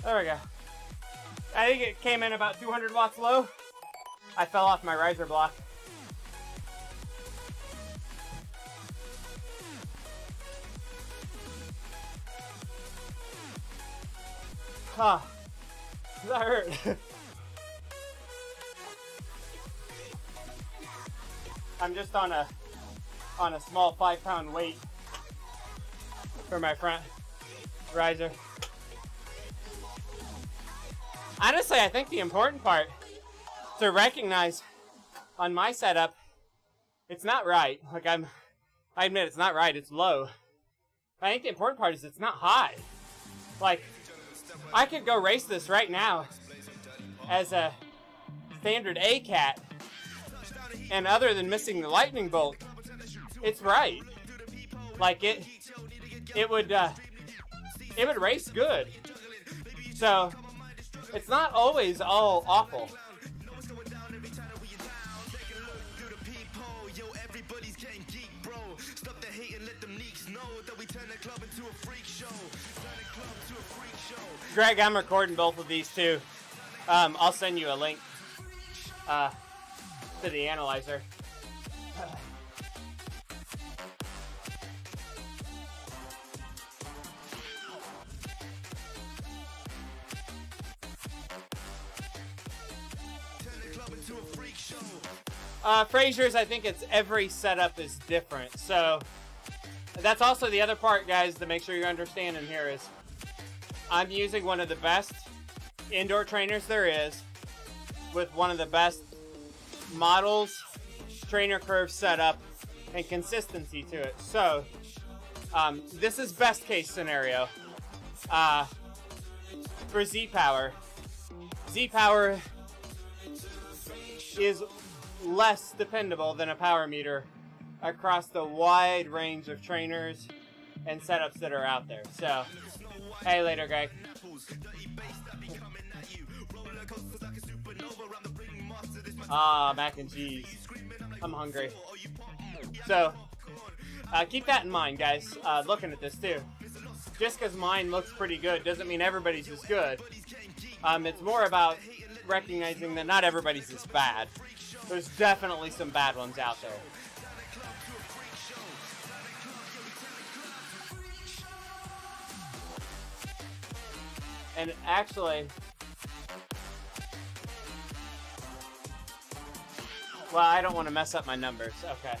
Speaker 3: There we go. I think it came in about 200 watts low. I fell off my riser block. Huh. That hurt. I'm just on a small 5-pound weight for my front riser. Honestly, I think the important part to recognize on my setup, it's not right. Like I admit it's not right, it's low. I think the important part is it's not high. Like, I could go race this right now as a standard A cat, and other than missing the lightning bolt, it's right. Like it would race good. So it's not always all awful. Greg, I'm recording both of these too. I'll send you a link to the analyzer. Frazier's, I think it's every setup is different. So that's also the other part, guys, to make sure you're understanding here is I'm using one of the best indoor trainers there is with one of the best models, trainer curve setup, and consistency to it. So this is best case scenario for Zpower. Zpower is less dependable than a power meter across the wide range of trainers and setups that are out there. So, hey, later, Greg. Mac and cheese. I'm hungry. So, keep that in mind, guys, looking at this too. Just because mine looks pretty good doesn't mean everybody's is good. It's more about recognizing that not everybody's is bad. There's definitely some bad ones out there. And actually, well, I don't want to mess up my numbers. Okay.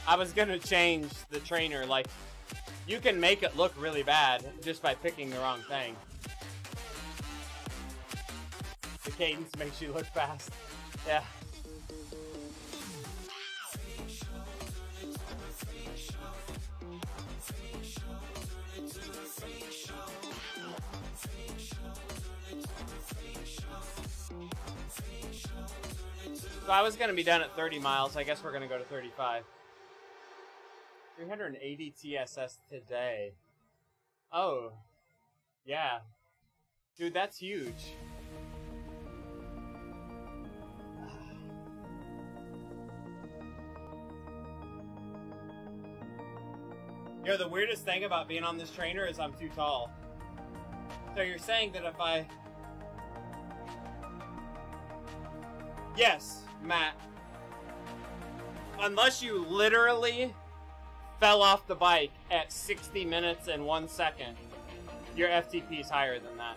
Speaker 3: I was gonna change the trainer, like, you can make it look really bad just by picking the wrong thing. The cadence makes you look fast. Yeah. So I was gonna be done at 30 miles. I guess we're gonna go to 35. 380 TSS today. Oh, yeah. Dude, that's huge. You know, the weirdest thing about being on this trainer is I'm too tall. So you're saying that if I... Yes, Matt. Unless you literally fell off the bike at 60 minutes and 1 second, your FTP is higher than that.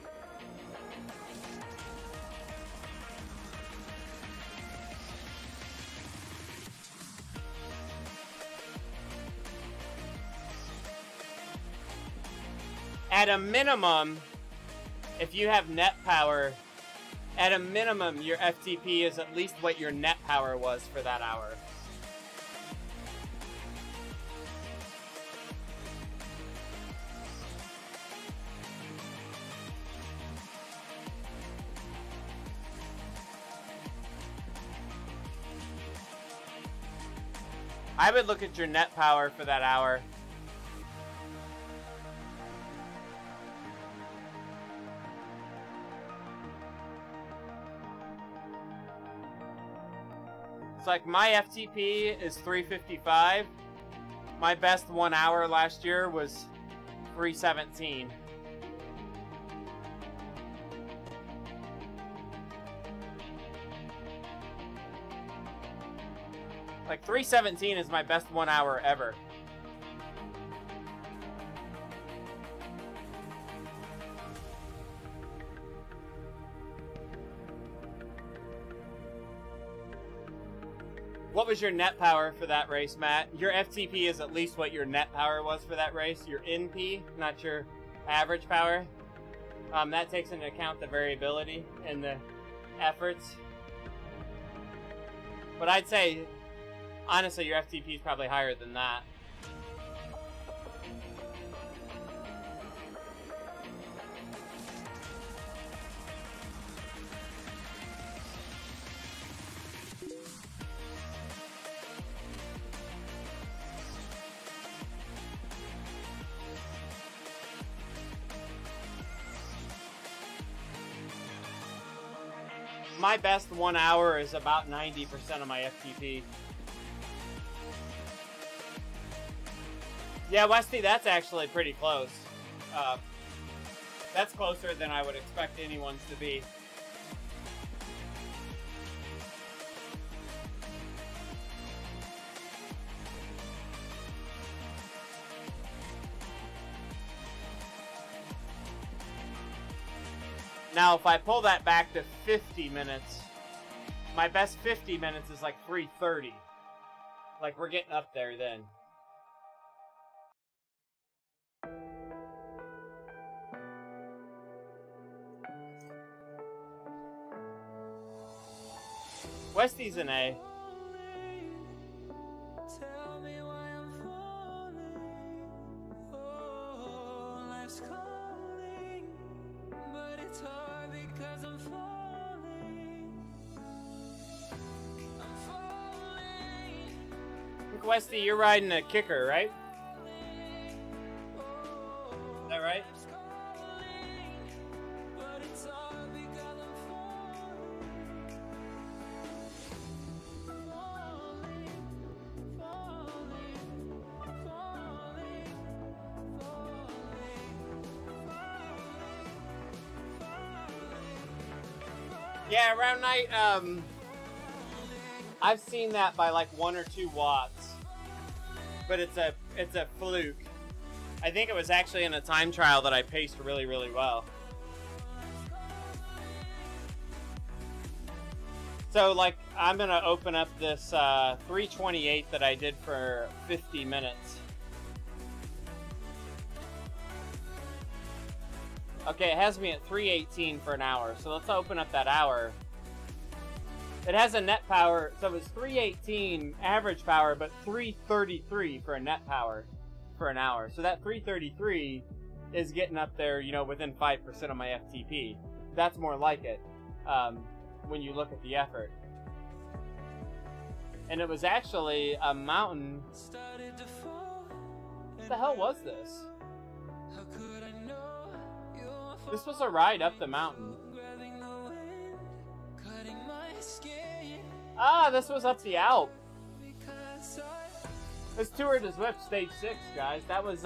Speaker 3: At a minimum, if you have net power, at a minimum, your FTP is at least what your net power was for that hour. I would look at your net power for that hour. It's like my FTP is 355. My best 1 hour last year was 317. Like 317 is my best 1 hour ever. What was your net power for that race, Matt? Your FTP is at least what your net power was for that race. Your NP, not your average power. That takes into account the variability and the efforts. But I'd say, honestly, your FTP is probably higher than that. My best 1 hour is about 90% of my FTP. Yeah, Westy, that's actually pretty close. That's closer than I would expect anyone's to be. Now, if I pull that back to 50 minutes, my best 50 minutes is like 3:30. Like, we're getting up there then. Westy's an A.
Speaker 2: Tell me why I'm falling. Oh, life's calling, but it's hard because I'm falling. I'm falling.
Speaker 3: Look, Westy, you're riding a kicker, right? Is that right?
Speaker 2: But it's hard because I'm
Speaker 3: Yeah, around night, I've seen that by like 1 or 2 watts, but it's a fluke. I think it was actually in a time trial that I paced really, really well. So, like, I'm gonna open up this 328 that I did for 50 minutes. Okay, it has me at 318 for an hour, so let's open up that hour. It has a net power, so it's 318 average power, but 333 for a net power for an hour. So that 333 is getting up there, you know, within 5% of my FTP. That's more like it when you look at the effort. And it was actually a mountain. What the hell was this? This was a ride up the mountain. Ah, this was up the Alp. This Tour de Zwift Stage 6, guys. That was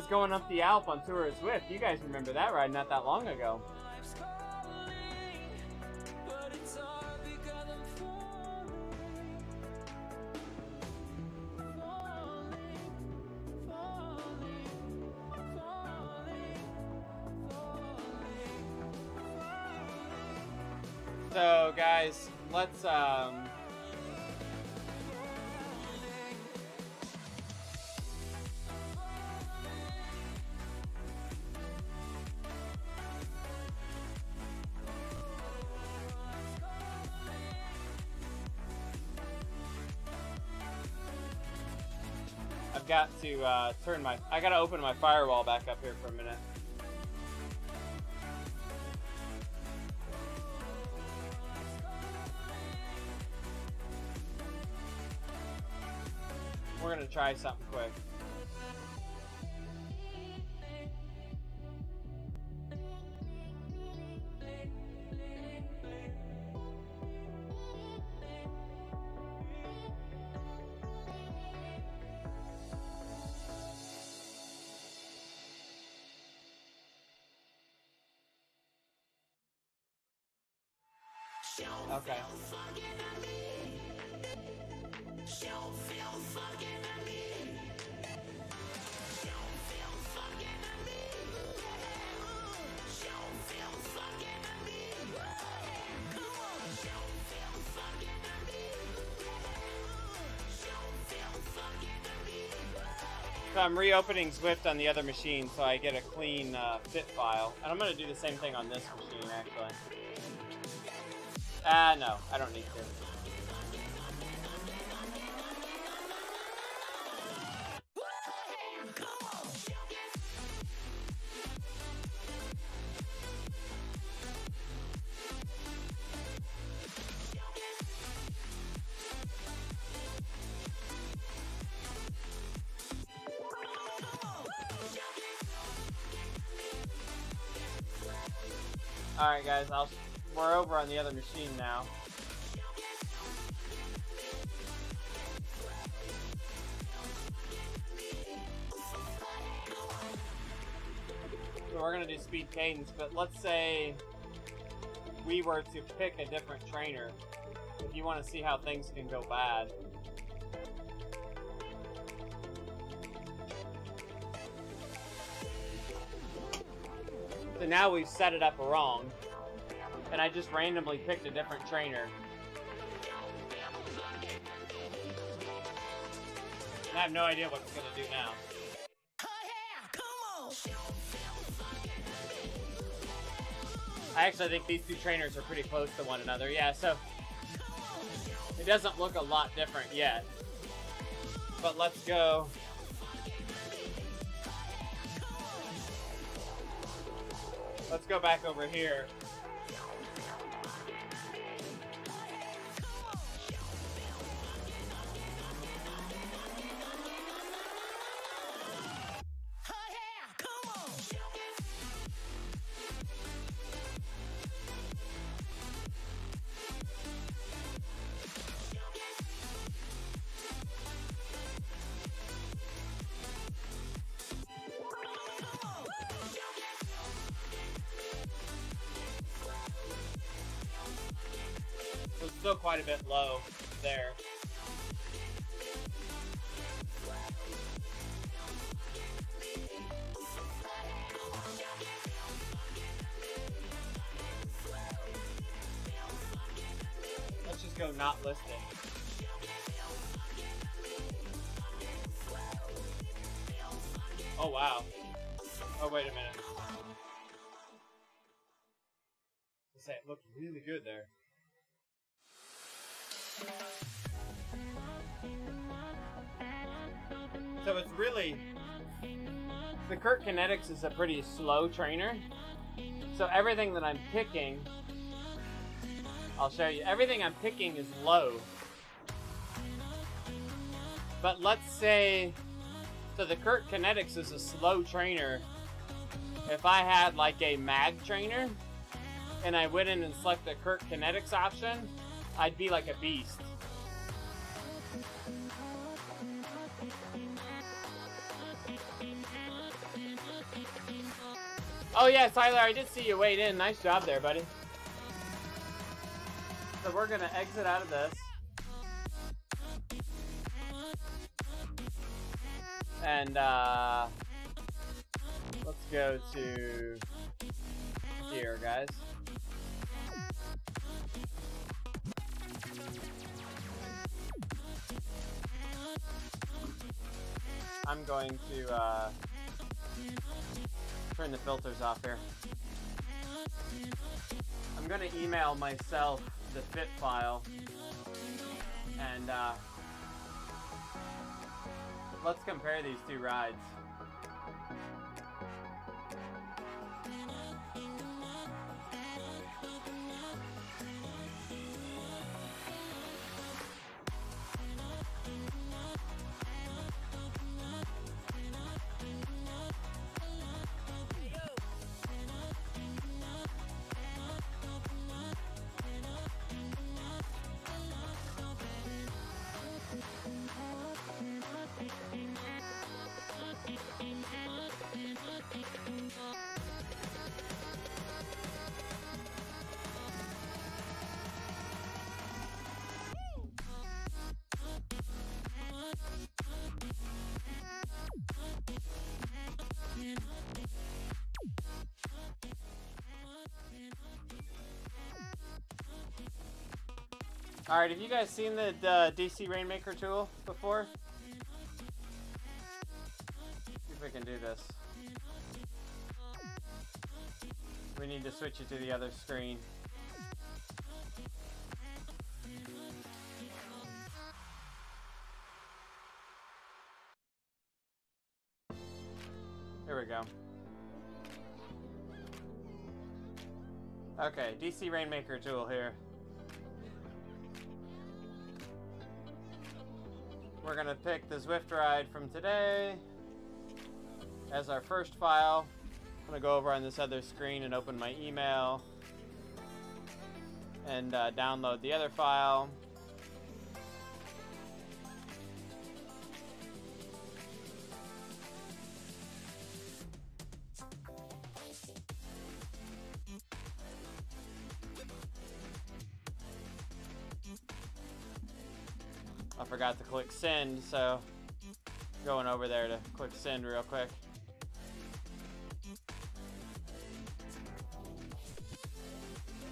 Speaker 3: going up the Alp on Tour de Zwift. You guys remember that ride not that long ago. So, guys, let's I've got to I gotta open my firewall back up here for a minute. We're gonna try something quick. Okay. So I'm reopening Zwift on the other machine so I get a clean fit file. And I'm going to do the same thing on this machine, actually. No, I don't need to. Alright guys, we're over on the other machine now. So we're gonna do speed cadence, but let's say we were to pick a different trainer. If you want to see how things can go bad. So now we've set it up wrong, and I just randomly picked a different trainer. And I have no idea what it's going to do now. I actually think these two trainers are pretty close to one another. Yeah, so it doesn't look a lot different yet. But let's go. Let's go back over here. So it's still quite a bit low there. Let's just go not listed. Oh wow. Oh wait a minute. It looked really good there. So it's really, the Kurt Kinetics is a pretty slow trainer. So everything that I'm picking, I'll show you, everything I'm picking is low. But let's say, so the Kurt Kinetics is a slow trainer. If I had like a mag trainer, and I went in and select the Kurt Kinetics option, I'd be like a beast. Oh yeah, Tyler, I did see you wade in. Nice job there, buddy. So we're gonna exit out of this. And let's go to here, guys. I'm going to turn the filters off here. I'm going to email myself the fit file, and let's compare these two rides. Alright, have you guys seen the DC Rainmaker tool before? See if we can do this. We need to switch it to the other screen. Here we go. Okay, DC Rainmaker tool here. We're gonna pick the Zwift ride from today as our first file. I'm gonna go over on this other screen and open my email and download the other file. I forgot to click send, so going over there to click send real quick.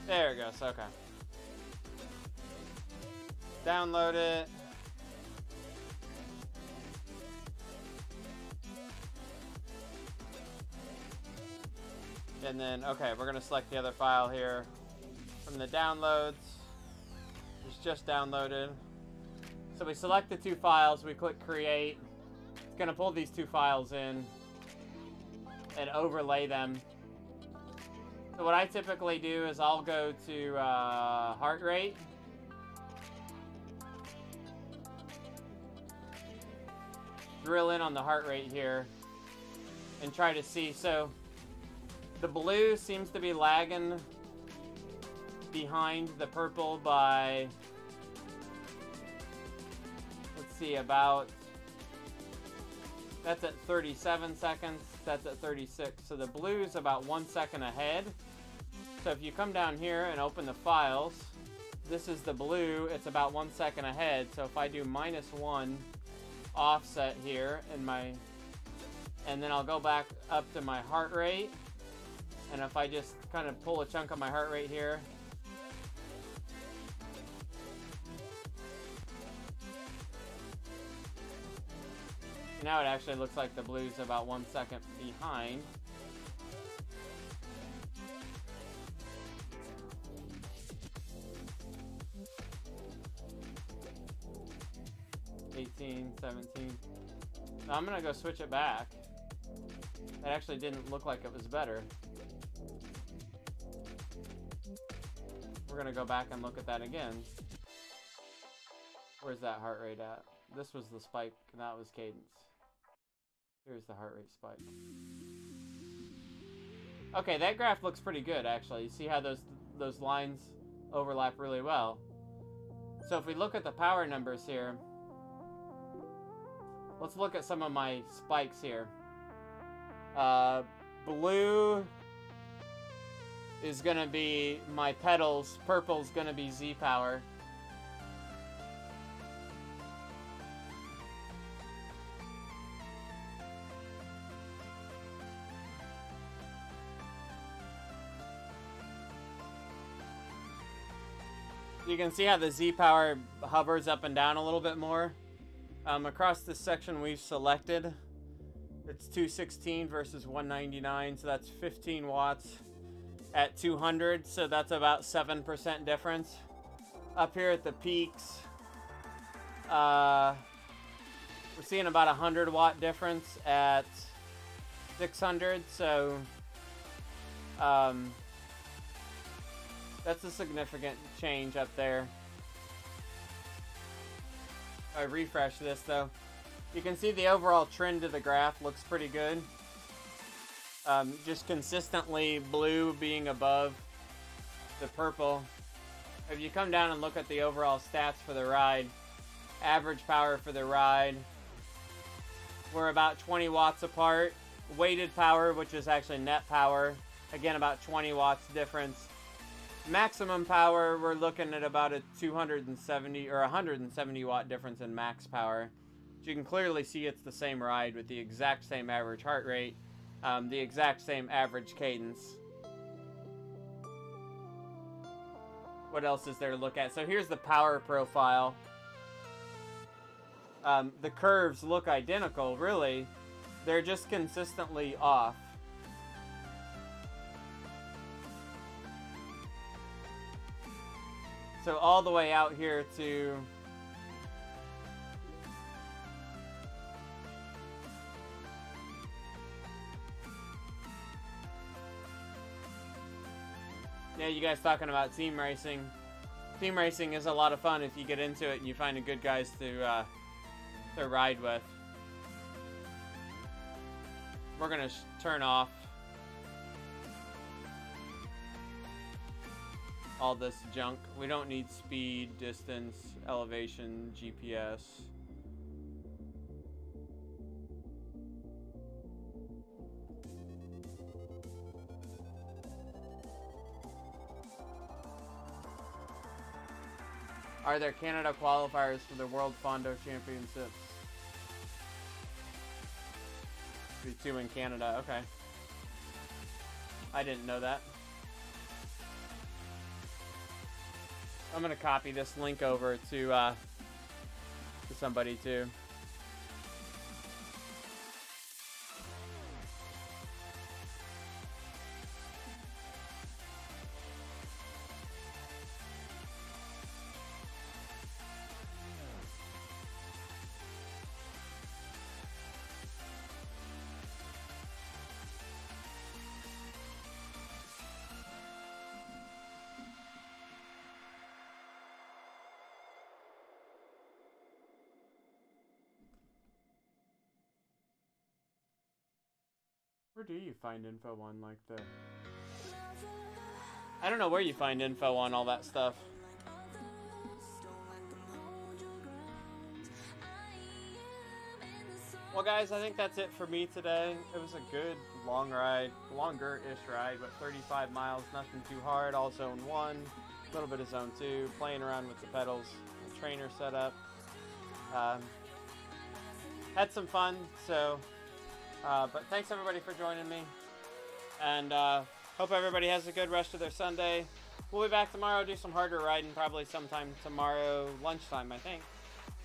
Speaker 3: There it goes, okay. Download it. And then, okay, we're gonna select the other file here from the downloads. It's just downloaded. So we select the two files, we click create. It's gonna pull these two files in and overlay them. So what I typically do is I'll go to heart rate. Drill in on the heart rate here and try to see. So the blue seems to be lagging behind the purple by, let's see, about, that's at 37 seconds, that's at 36. So the blue's about 1 second ahead. So if you come down here and open the files, this is the blue, it's about 1 second ahead. So if I do -1 offset here in my, and then I'll go back up to my heart rate. And if I just kind of pull a chunk of my heart rate here, now it actually looks like the blue's about 1 second behind. $18, $17. So I'm gonna go switch it back. That actually didn't look like it was better. We're gonna go back and look at that again. Where's that heart rate at? This was the spike, and that was cadence. Here's the heart rate spike. Okay, that graph looks pretty good, actually. You see how those lines overlap really well. So if we look at the power numbers here, let's look at some of my spikes here. Blue is gonna be my pedals. Purple's gonna be Zpower. You can see how the Zpower hovers up and down a little bit more. Across this section we've selected, it's 216 versus 199, so that's 15 watts at 200, so that's about 7% difference. Up here at the peaks, we're seeing about 100 watt difference at 600, so that's a significant change up there. I refresh this though. You can see the overall trend of the graph looks pretty good. Just consistently blue being above the purple. If you come down and look at the overall stats for the ride, average power for the ride, we're about 20 watts apart. Weighted power, which is actually net power, again about 20 watts difference. Maximum power, we're looking at about a 270 or 170 watt difference in max power. So you can clearly see it's the same ride with the exact same average heart rate, the exact same average cadence. What else is there to look at? So here's the power profile. The curves look identical, really. They're just consistently off. So all the way out here to yeah, you guys talking about team racing. Team racing is a lot of fun if you get into it and you find a good guys to ride with. We're gonna turn off all this junk. We don't need speed, distance, elevation, GPS. Are there Canada qualifiers for the World Fondo Championships? Be 2 in Canada, okay. I didn't know that. I'm gonna copy this link over to somebody too. Where do you find info on like the... I don't know where you find info on all that stuff. Well guys, I think that's it for me today. It was a good long ride, longer-ish ride, but 35 miles, nothing too hard. All zone 1, a little bit of zone 2, playing around with the pedals, the trainer setup. Had some fun, so... but thanks everybody for joining me, and hope everybody has a good rest of their Sunday. We'll be back tomorrow, do some harder riding, probably sometime tomorrow lunchtime, I think.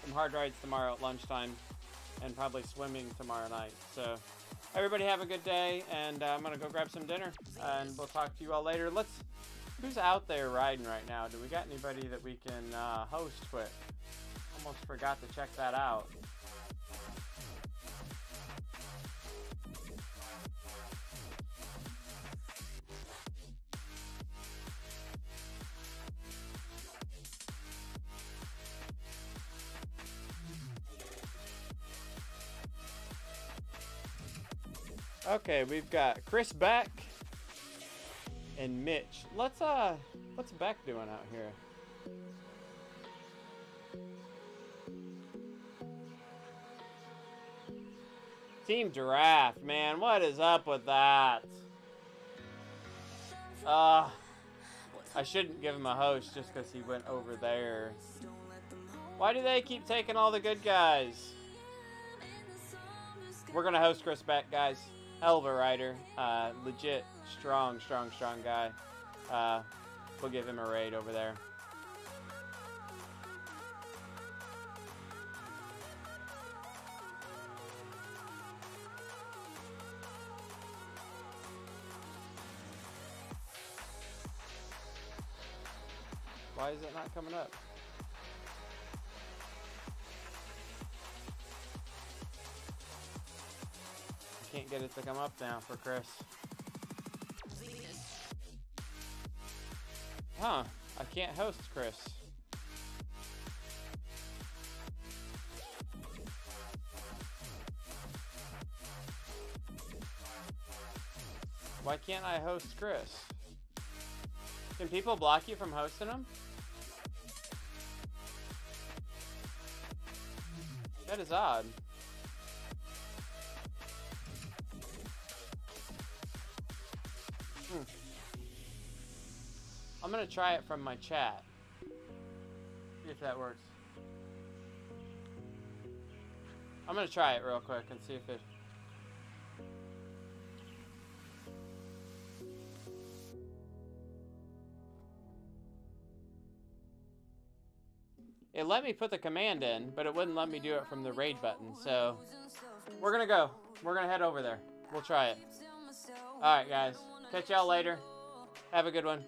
Speaker 3: Some hard rides tomorrow at lunchtime, and probably swimming tomorrow night. So everybody have a good day, and I'm gonna go grab some dinner, and we'll talk to you all later. Who's out there riding right now? Do we got anybody that we can host with? Almost forgot to check that out. Okay, we've got Chris Beck and Mitch. What's Beck doing out here? Team Giraffe, man, what is up with that? I shouldn't give him a host just because he went over there. Why do they keep taking all the good guys? We're gonna host Chris back, guys. Hell of a rider. Legit strong guy. We'll give him a raid over there. Why is it not coming up? I can't get it to come up now for Chris. Huh, I can't host Chris. Why can't I host Chris? Can people block you from hosting him? That is odd. I'm gonna try it from my chat. See if that works. I'm gonna try it real quick and see if it... It let me put the command in, but it wouldn't let me do it from the raid button, so... We're gonna go. We're gonna head over there. We'll try it. Alright, guys. Catch y'all later. Have a good one.